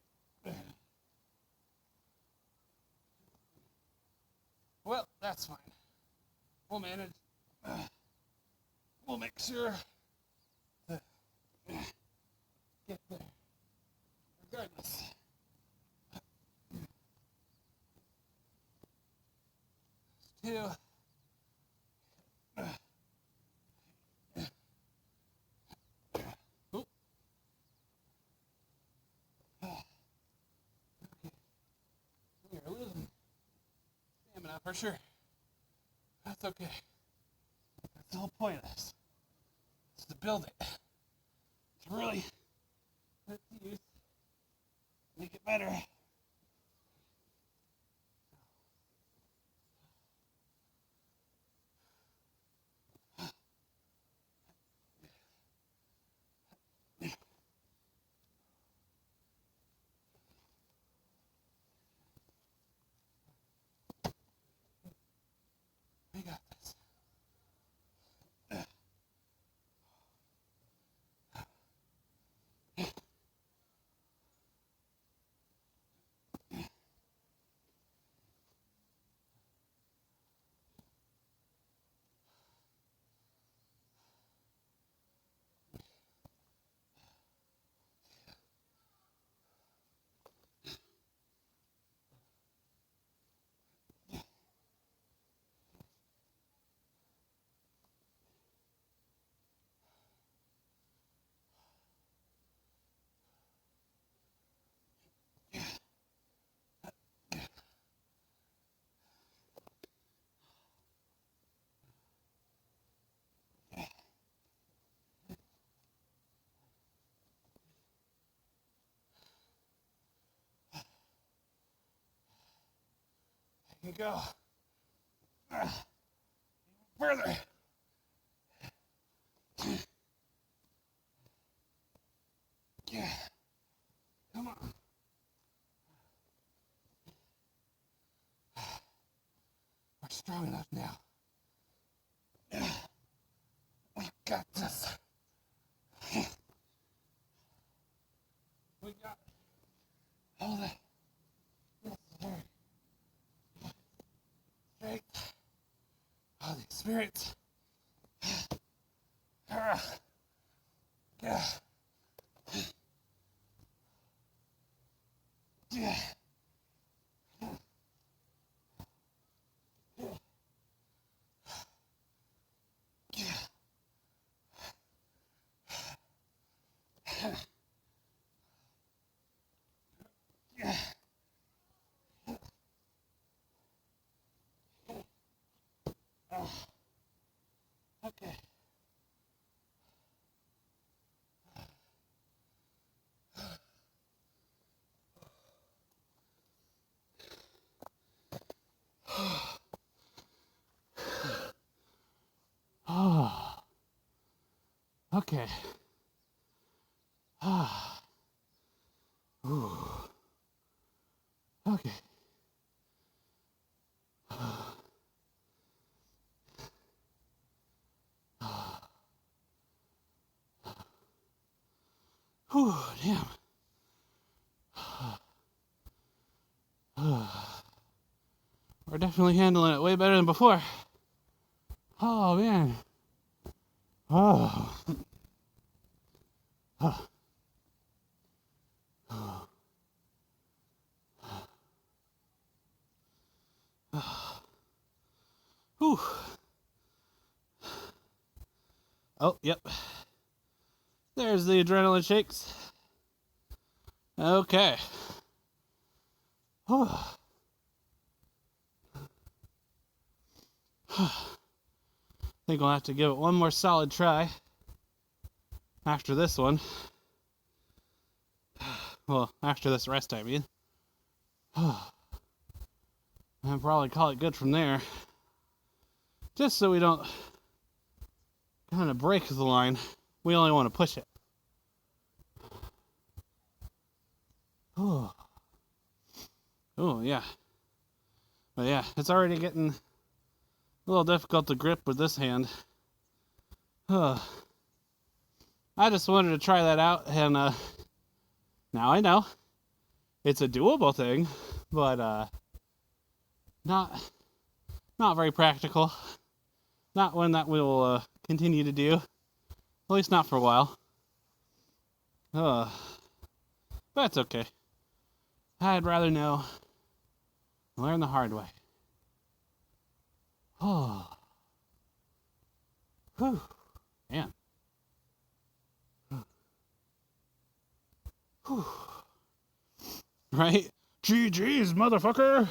Well, that's fine. We'll manage. We'll make sure to get there. Regardless. Two. Oop. We're losing stamina for sure. That's okay. That's the whole point of this. It's to build it. To really put it to use. Make it better. We got this. And go further. Yeah. Come on. We're strong enough now. We've got this. We got all the necessary strength, all the experience. Yeah. Yeah. Yeah. Okay. Oh. Okay. Ah. Ooh. Okay. Whew, damn. We're definitely handling it way better than before. Oh, man. Oh. Oh. Whew. Oh, yep. There's the adrenaline shakes. Okay. Oh. I think I'll have to give it one more solid try after this one. Well, after this rest, I mean. I'll probably call it good from there. Just so we don't kind of break the line. We only want to push it. Oh. Oh, yeah. But yeah, it's already getting a little difficult to grip with this hand. I just wanted to try that out, and now I know it's a doable thing, but not very practical. Not one that we'll continue to do, at least not for a while. But that's okay. I'd rather know. Learn the hard way. Oh. Whew. Man. Whew. Right? GG's, motherfucker!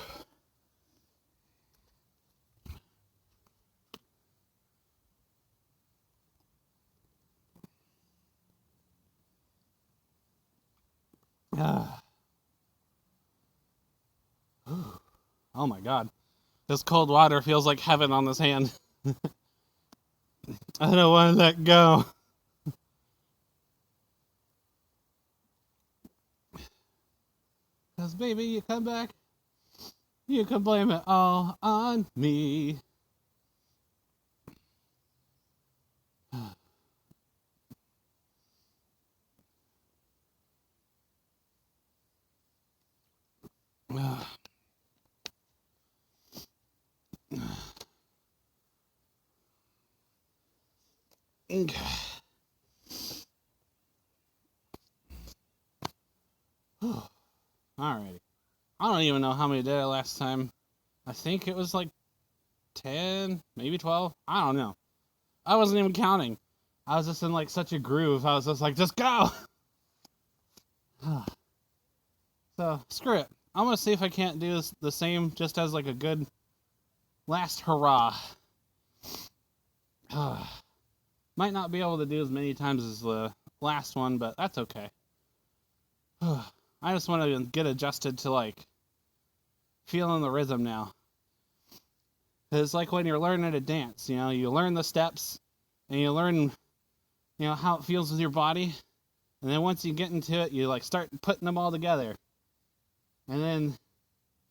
Oh my god. This cold water feels like heaven on this hand. I don't want to let go. Cause baby, you come back, you can blame it all on me. Okay. Alrighty. I don't even know how many did I last time. I think it was like 10, maybe 12. I don't know. I wasn't even counting. I was just in like such a groove. I was just like, just go. So screw it. I'm gonna see if I can't do this the same, just as like a good last hurrah. Might not be able to do as many times as the last one, but that's okay. I just want to get adjusted to like feeling the rhythm now. It's like when you're learning to dance, you learn the steps and you learn, how it feels with your body. And then once you get into it, you like start putting them all together. And then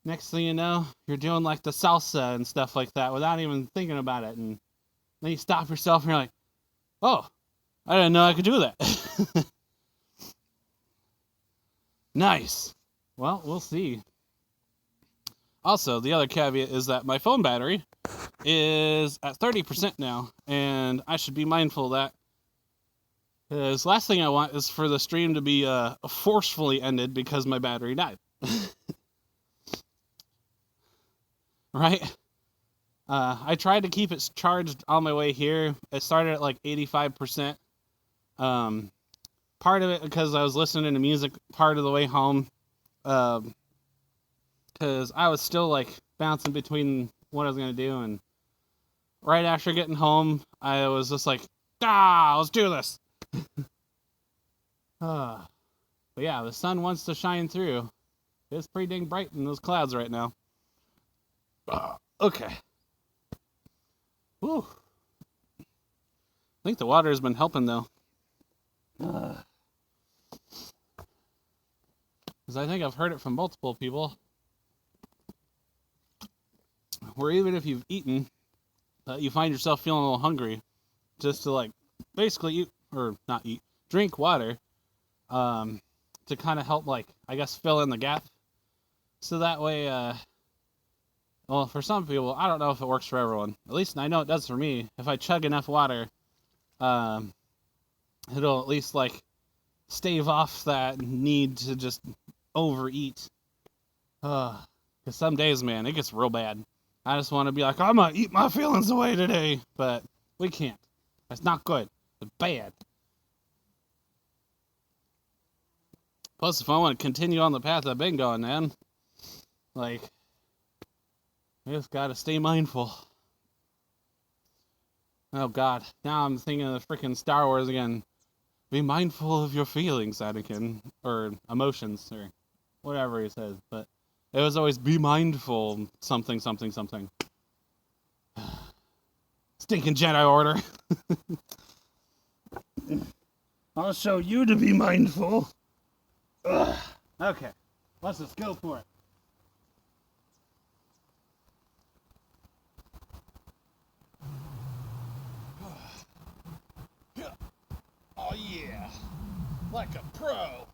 next thing you know, you're doing like the salsa and stuff like that without even thinking about it. And then you stop yourself and you're like, oh, I didn't know I could do that. Nice. Well, we'll see. Also, the other caveat is that my phone battery is at 30% now, and I should be mindful of that. Because last thing I want is for the stream to be forcefully ended because my battery died. Right? I tried to keep it charged on my way here. It started at like 85%. Part of it because I was listening to music part of the way home. Because I was still like bouncing between what I was going to do. And right after getting home, I was just like, let's do this. But yeah, the sun wants to shine through. It's pretty dang bright in those clouds right now. Okay. Whew. I think the water has been helping though. Because I think I've heard it from multiple people. Where even if you've eaten, you find yourself feeling a little hungry. Just to like basically eat, or not eat, drink water. To kind of help like, I guess, fill in the gap. So that way, well, for some people, I don't know if it works for everyone. At least I know it does for me. If I chug enough water, it'll at least like stave off that need to just overeat. Because some days, man, it gets real bad. I just want to be like, I'm gonna eat my feelings away today, but we can't. That's not good. It's bad. Plus, if I want to continue on the path I've been going, man, like, I just gotta stay mindful. Oh God, now I'm thinking of the freaking Star Wars again. Be mindful of your feelings, Anakin, or emotions, or whatever he says. But it was always be mindful, something, something, something. Stinking Jedi Order. I'll show you to be mindful. Ugh. Okay, let's just go for it. Oh yeah, like a pro.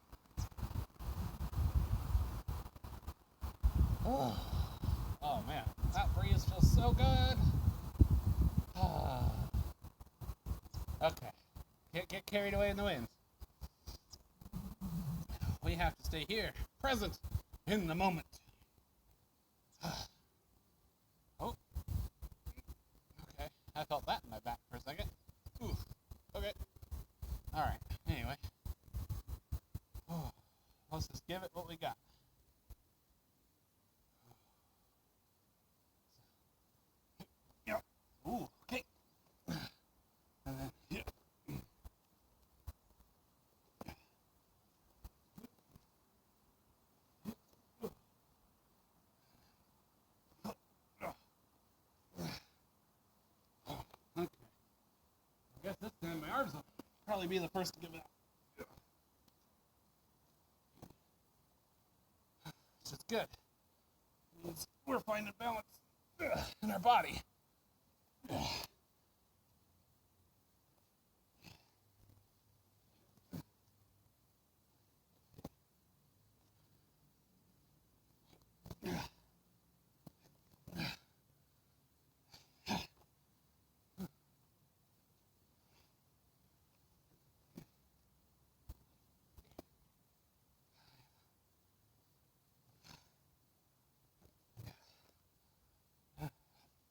Oh man, that breeze feels so good. Okay, can't get carried away in the wind. We have to stay here, present, in the moment. Oh, okay, I felt that in my back for a second. Ooh, okay. Alright, anyway. Let's just give it what we got. Yep. Ooh, okay. And then, yeah. Okay. I guess this time my arms will probably be the first to give it out. Which is good. It means we're finding balance in our body.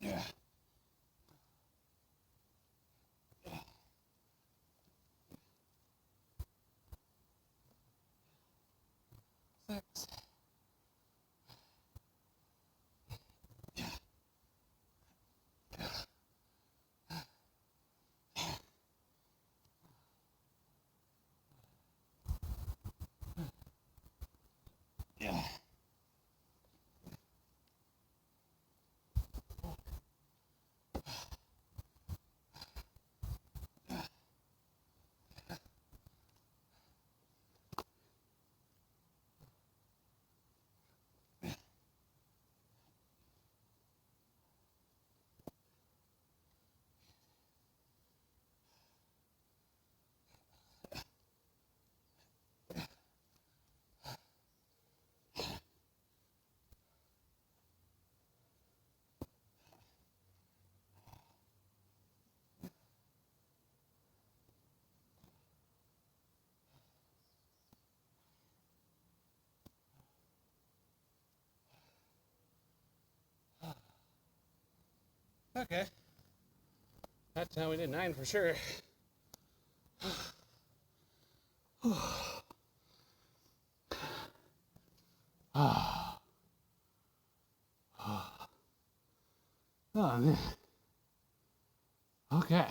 Yeah. 6. Yeah. Okay. That's how we did 9 for sure. Oh, man. Okay.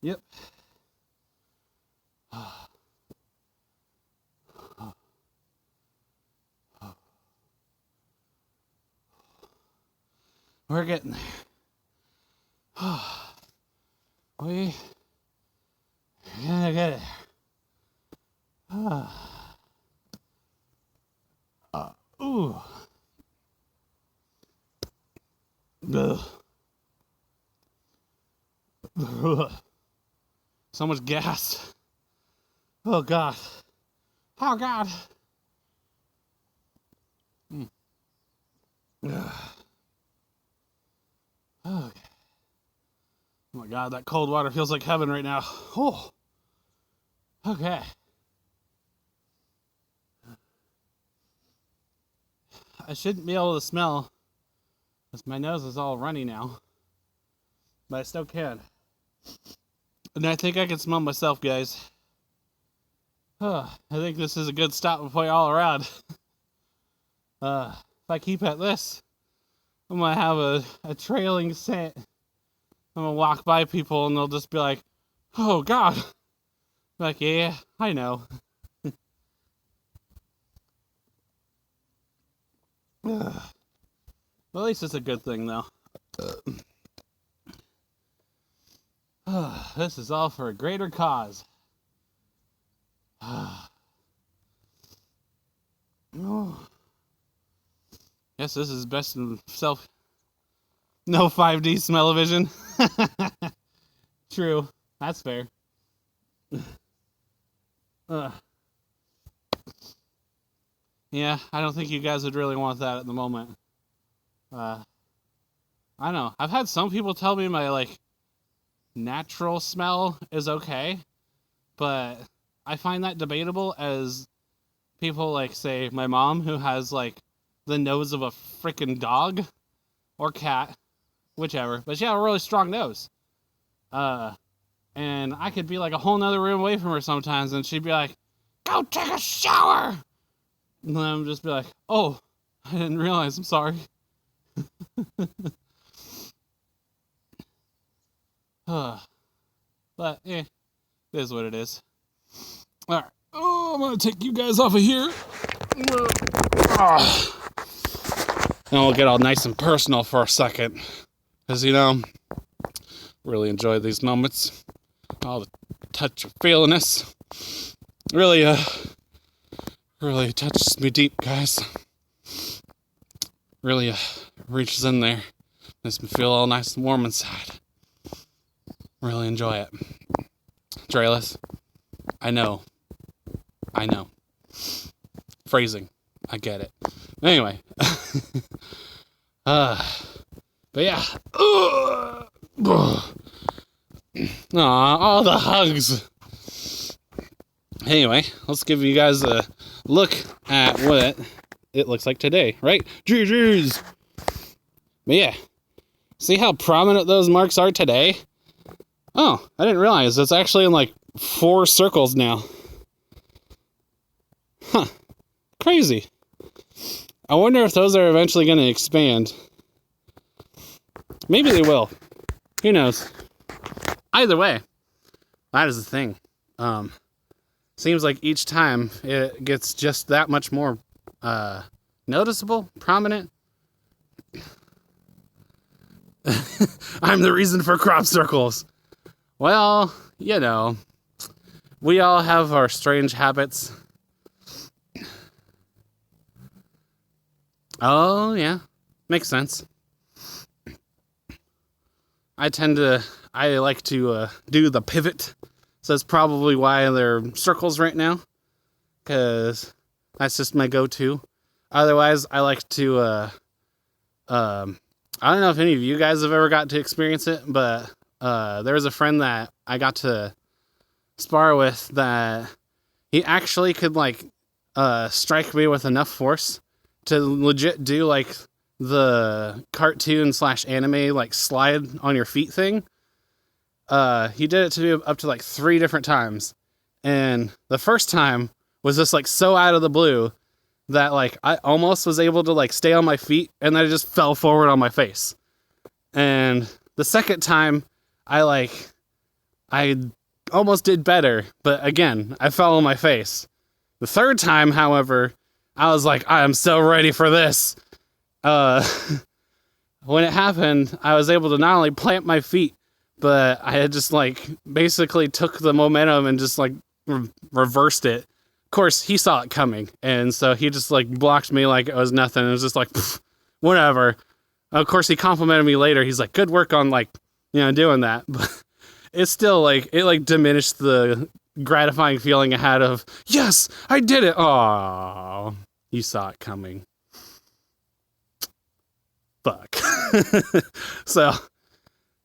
Yep. We're getting there. We're gonna get it. Ooh. Ugh. Ugh. So much gas. Oh God. Oh God. Okay. Oh my God, that cold water feels like heaven right now. Oh. Okay. I shouldn't be able to smell because my nose is all runny now. But I still can. And I think I can smell myself, guys. I think this is a good stop for you all around. If I keep at this, I'm going to have a trailing scent. I'm going to walk by people and they'll just be like, oh God. I'm like, yeah, I know. Well, at least it's a good thing, though. This is all for a greater cause. Yes, this is best in self. No 5D smell-o-vision. True. That's fair. Yeah, I don't think you guys would really want that at the moment. I don't know. I've had some people tell me my, natural smell is okay, but I find that debatable as people, say, my mom, who has, the nose of a freaking dog or cat, whichever, but she had a really strong nose. And I could be, a whole nother room away from her sometimes, and she'd be like, go take a shower! And then I'm just be like, oh, I didn't realize, I'm sorry. But, it is what it is. Alright. Oh, I'm going to take you guys off of here. And we'll get all nice and personal for a second. Because, really enjoy these moments. All the touch of feeliness. Really touches me deep, guys. Really reaches in there. Makes me feel all nice and warm inside. Really enjoy it. Trailers, I know. Phrasing, I get it. Anyway. But yeah. Aw, all the hugs. Anyway, let's give you guys a look at what it looks like today, right? GG's! But yeah, see how prominent those marks are today? Oh, I didn't realize it's actually in 4 circles now. Huh. Crazy. I wonder if those are eventually going to expand. Maybe they will. Who knows? Either way, that is the thing. Seems like each time it gets just that much more noticeable, prominent. I'm the reason for crop circles. Well, we all have our strange habits. Oh, yeah. Makes sense. I like to do the pivot. So that's probably why they're circles right now. Because that's just my go-to. Otherwise, I like to, I don't know if any of you guys have ever got to experience it, but there was a friend that I got to spar with that he actually could, strike me with enough force to legit do, the cartoon / anime like slide on your feet thing. He did it to me up to like 3 different times. And the first time was just like so out of the blue that like I almost was able to like stay on my feet, and then I just fell forward on my face. And the second time I almost did better, but again, I fell on my face. The third time, however, I was like, I am so ready for this. When it happened, I was able to not only plant my feet, but I had just like basically took the momentum and just like reversed it. Of course, he saw it coming, and so he just like blocked me like it was nothing. It was just like, whatever. Of course, he complimented me later. He's like, good work on like, doing that. But it's still like, it like diminished the gratifying feeling I had of, yes, I did it. Oh, you saw it coming. Fuck. So,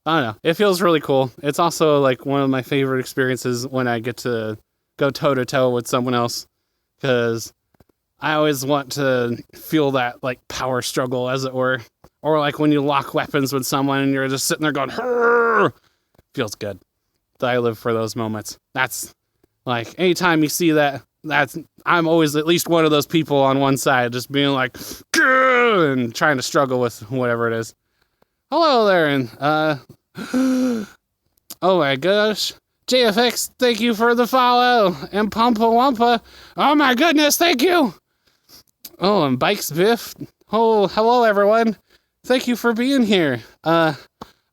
I don't know. It feels really cool. It's also like one of my favorite experiences when I get to go toe to toe with someone else, because I always want to feel that like power struggle, as it were. Or like when you lock weapons with someone and you're just sitting there going, "Hurr!" Feels good. I live for those moments. That's like, anytime you see that, I'm always at least one of those people on one side, just being like, "Grr!" and trying to struggle with whatever it is. Hello there, and oh my gosh. JFX, thank you for the follow. And Pumpa Wumpa, oh my goodness, thank you. Oh, and Bikes Biff, oh, hello everyone. Thank you for being here. I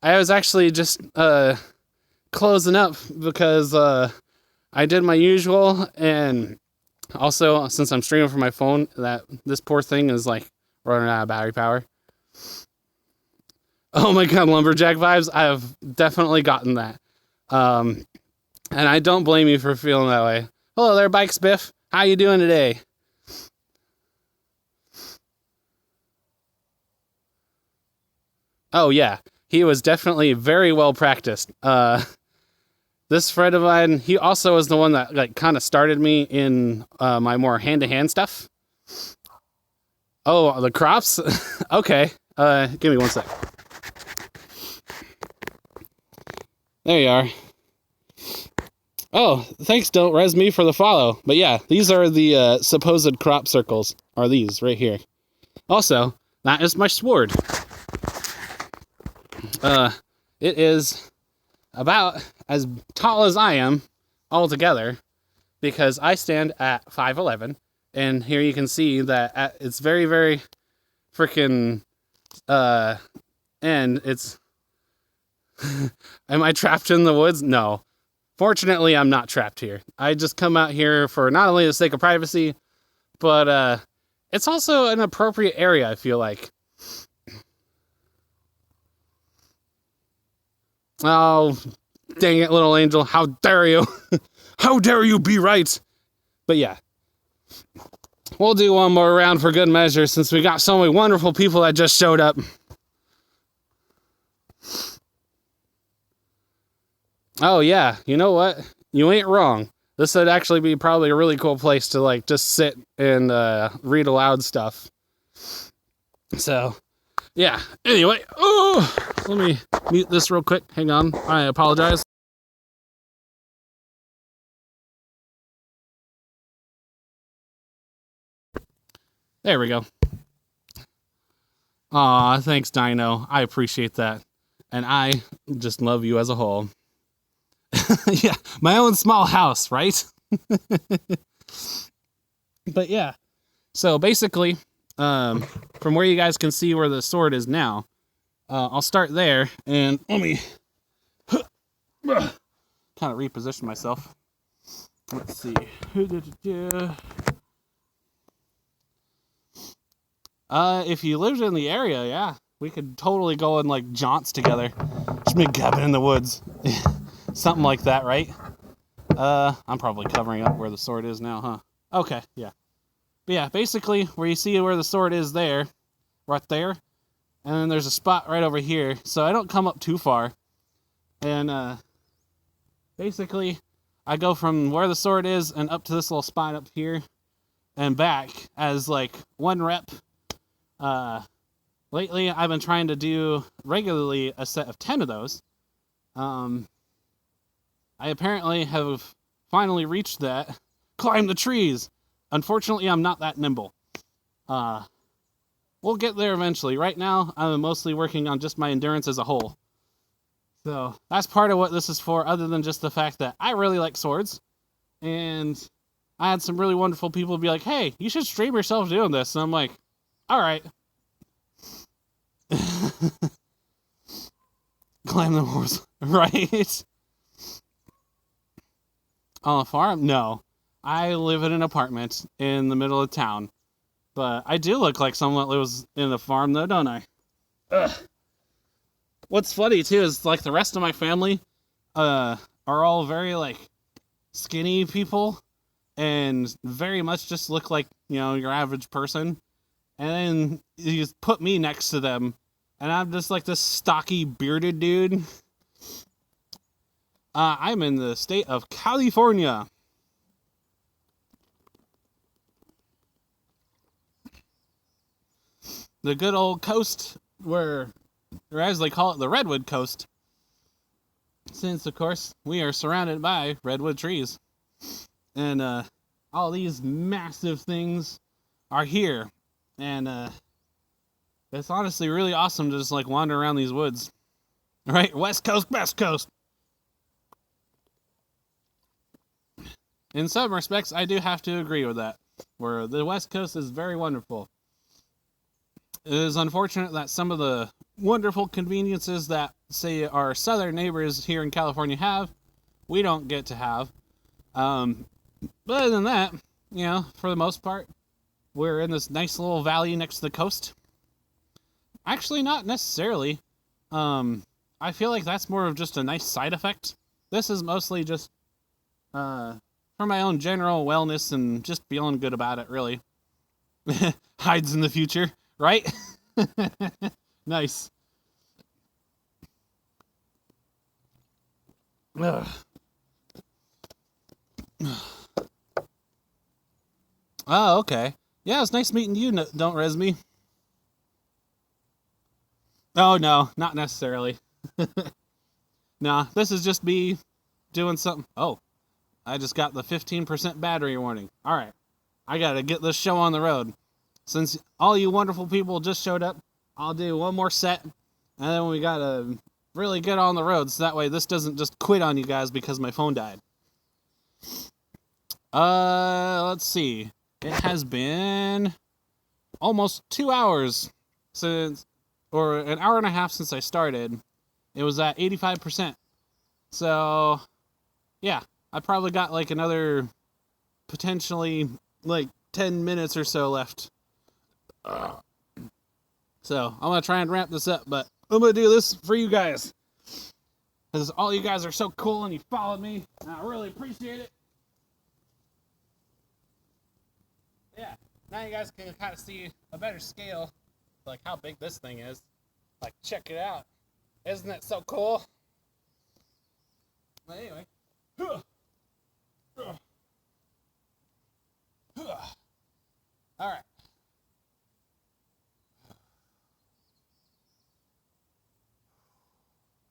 was actually just closing up because I did my usual, and also since I'm streaming from my phone, that this poor thing is like running out of battery power. Oh my god, lumberjack vibes. I have definitely gotten that. And I don't blame you for feeling that way. Hello there, Bikes Biff. How you doing today? Oh yeah, he was definitely very well practiced. This friend of mine, he also was the one that like kind of started me in my more hand-to-hand stuff. Oh, the crops? Okay. Give me one sec. There you are. Oh, thanks, Don't Res Me, for the follow. But yeah, these are the supposed crop circles. Are these right here. Also, that is my sword. It is about as tall as I am altogether, because I stand at 5'11", and here you can see that it's very, very freaking and it's am I trapped in the woods? No. Fortunately, I'm not trapped here. I just come out here for not only the sake of privacy, but it's also an appropriate area, I feel like. Oh, dang it, little angel. How dare you? How dare you be right? But yeah. We'll do one more round for good measure, since we got so many wonderful people that just showed up. Oh yeah, you know what? You ain't wrong. This would actually be probably a really cool place to like just sit and read aloud stuff. So, yeah. Anyway, let me mute this real quick. Hang on. I apologize. There we go. Aw, thanks, Dino. I appreciate that. And I just love you as a whole. Yeah, my own small house, right? But yeah, so basically, from where you guys can see where the sword is now, I'll start there, and let me kind of reposition myself. Let's see. If you lived in the area, yeah, we could totally go in like jaunts together. Just make a cabin in the woods. Something like that, right? I'm probably covering up where the sword is now, huh? Okay, yeah. But yeah, basically, where you see where the sword is there, right there, and then there's a spot right over here, so I don't come up too far. And, basically, I go from where the sword is and up to this little spot up here, and back as, like, 1 rep, lately I've been trying to do regularly a set of 10 of those. I apparently have finally reached that. Climb the trees! Unfortunately, I'm not that nimble. We'll get there eventually. Right now, I'm mostly working on just my endurance as a whole. So that's part of what this is for, other than just the fact that I really like swords. And I had some really wonderful people be like, hey, you should stream yourself doing this. And I'm like, all right. Climb the horse. Right? On a farm? No. I live in an apartment in the middle of town. But I do look like someone that lives in a farm, though, don't I? Ugh. What's funny, too, is, like, the rest of my family are all very, like, skinny people and very much just look like, you know, your average person. And then you just put me next to them, and I'm just like this stocky, bearded dude. I'm in the state of California. The good old coast, or as they call it, the Redwood Coast. Since, of course, we are surrounded by redwood trees. And all these massive things are here. And it's honestly really awesome to just like wander around these woods. Right? West Coast, West Coast. In some respects, I do have to agree with that. Where the West Coast is very wonderful. It is unfortunate that some of the wonderful conveniences that, say, our southern neighbors here in California have, we don't get to have. But other than that, you know, for the most part, we're in this nice little valley next to the coast. Actually, not necessarily. I feel like that's more of just a nice side effect. This is mostly just for my own general wellness and just feeling good about it, really. Hides in the future, right? Nice. Ugh. Oh, okay. Yeah, it's nice meeting you, Don't Res Me. Oh, no, not necessarily. Nah, this is just me doing something. Oh, I just got the 15% battery warning. All right, I gotta get this show on the road. Since all you wonderful people just showed up, I'll do one more set, and then we gotta really get on the road, so that way this doesn't just quit on you guys because my phone died. Let's see. It has been almost 2 hours since, or an hour and a half since I started. It was at 85%. So, yeah, I probably got like another potentially like 10 minutes or so left. So, I'm going to try and wrap this up, but I'm going to do this for you guys. Because all you guys are so cool and you followed me, and I really appreciate it. Yeah, now you guys can kind of see a better scale, like how big this thing is. Like, check it out. Isn't that so cool? But anyway. Alright.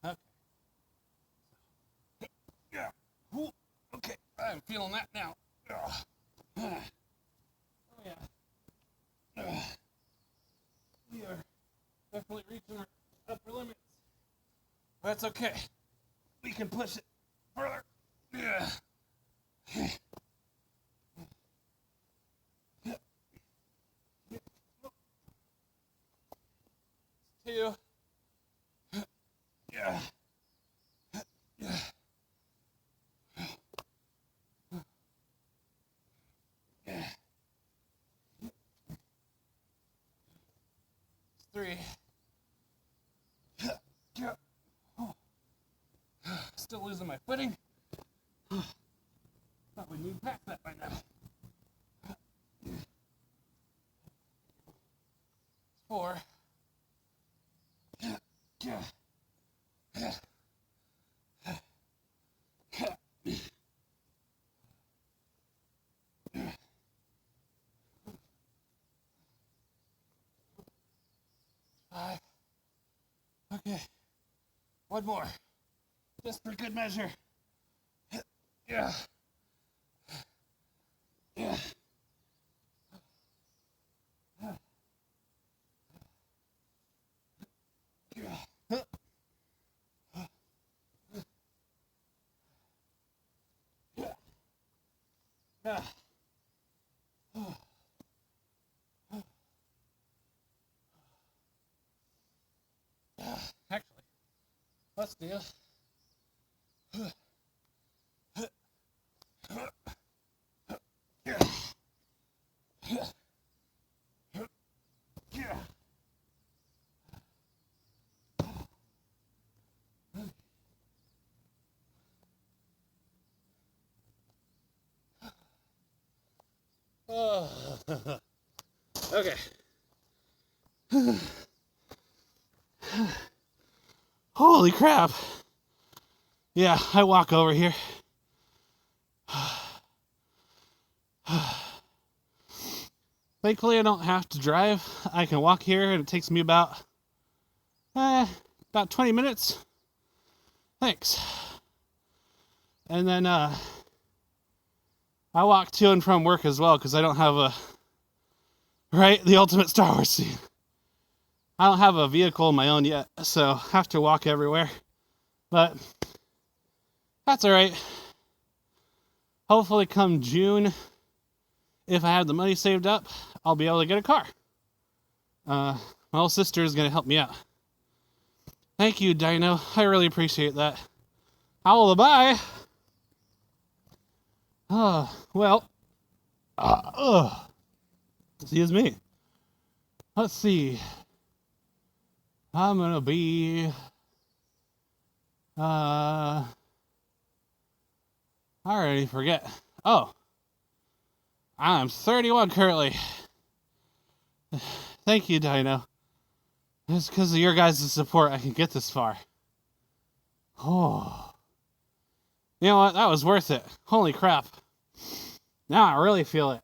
Okay. Yeah. Okay, I'm feeling that now. Oh, yeah. We are definitely reaching our upper limits. That's okay. We can push it further. Yeah. 2. Yeah. Yeah. 3. Still losing my footing. Thought we'd move past that by now. 4. 5. 5. Okay. One more. Just for good measure. Yeah. Yeah. Actually, let's do okay. Holy crap. Yeah, I walk over here. Thankfully, I don't have to drive. I can walk here, and it takes me about 20 minutes. Thanks. And then I walk to and from work as well because I don't have the ultimate Star Wars scene. I don't have a vehicle of my own yet, so I have to walk everywhere. But that's alright. Hopefully come June, if I have the money saved up, I'll be able to get a car. My little sister is going to help me out. Thank you, Dino. I really appreciate that. Bye. Well. Excuse me. Let's see. I'm going to be... I already forget. Oh. I'm 31 currently. Thank you, Dino. It's because of your guys' support I can get this far. Oh. You know what? That was worth it. Holy crap. Now I really feel it.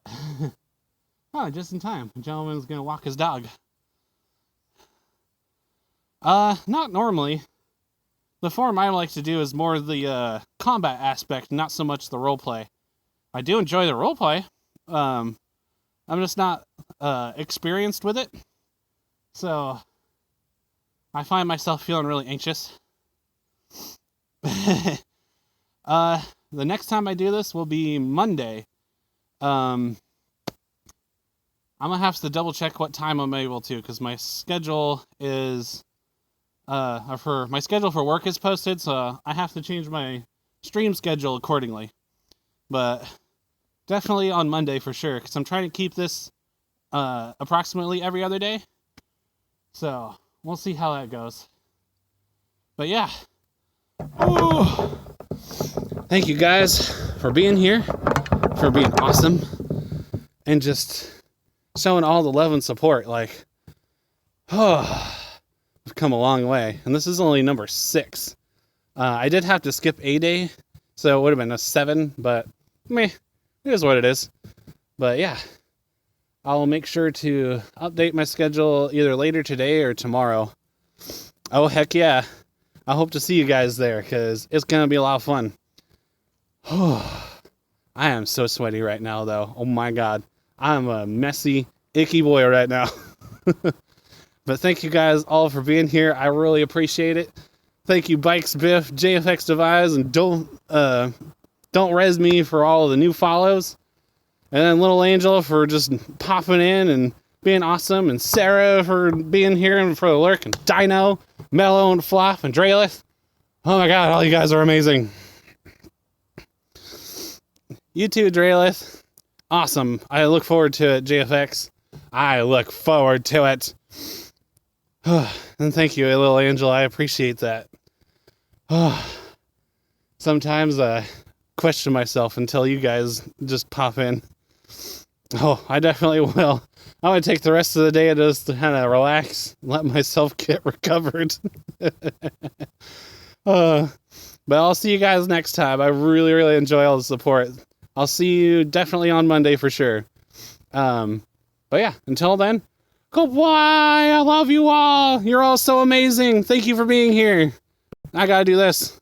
Oh, just in time. The gentleman's going to walk his dog. Not normally. The form I like to do is more the combat aspect, not so much the roleplay. I do enjoy the roleplay. I'm just not experienced with it. So I find myself feeling really anxious. The next time I do this will be Monday. I'm gonna have to double check what time I'm able to, because my schedule is my schedule for work is posted, so I have to change my stream schedule accordingly. But definitely on Monday for sure, because I'm trying to keep this approximately every other day. So we'll see how that goes. But yeah. Ooh. Thank you guys for being here, for being awesome, and just showing all the love and support. Like, I've come a long way, and this is only number 6. I did have to skip a day, so it would have been a 7, but meh, it is what it is. But yeah, I'll make sure to update my schedule either later today or tomorrow. Oh, heck yeah. I hope to see you guys there, because it's going to be a lot of fun. I am so sweaty right now, though. Oh my god. I'm a messy, icky boy right now. But thank you guys all for being here. I really appreciate it. Thank you, Bikes Biff, JFX Devise, and don't res me for all the new follows. And then Little Angel for just popping in and being awesome. And Sarah for being here and for the lurk. And Dino, Mellow, and Flop, and Draylith. Oh my god, all you guys are amazing. You too, Draylith. Awesome. I look forward to it, JFX. I look forward to it. And thank you, Little Angel. I appreciate that. Sometimes I question myself until you guys just pop in. Oh, I definitely will. I'm going to take the rest of the day just to kind of relax and let myself get recovered. But I'll see you guys next time. I really, really enjoy all the support. I'll see you definitely on Monday for sure. But yeah, until then, Goodbye. I love you all. You're all so amazing. Thank you for being here. I gotta do this.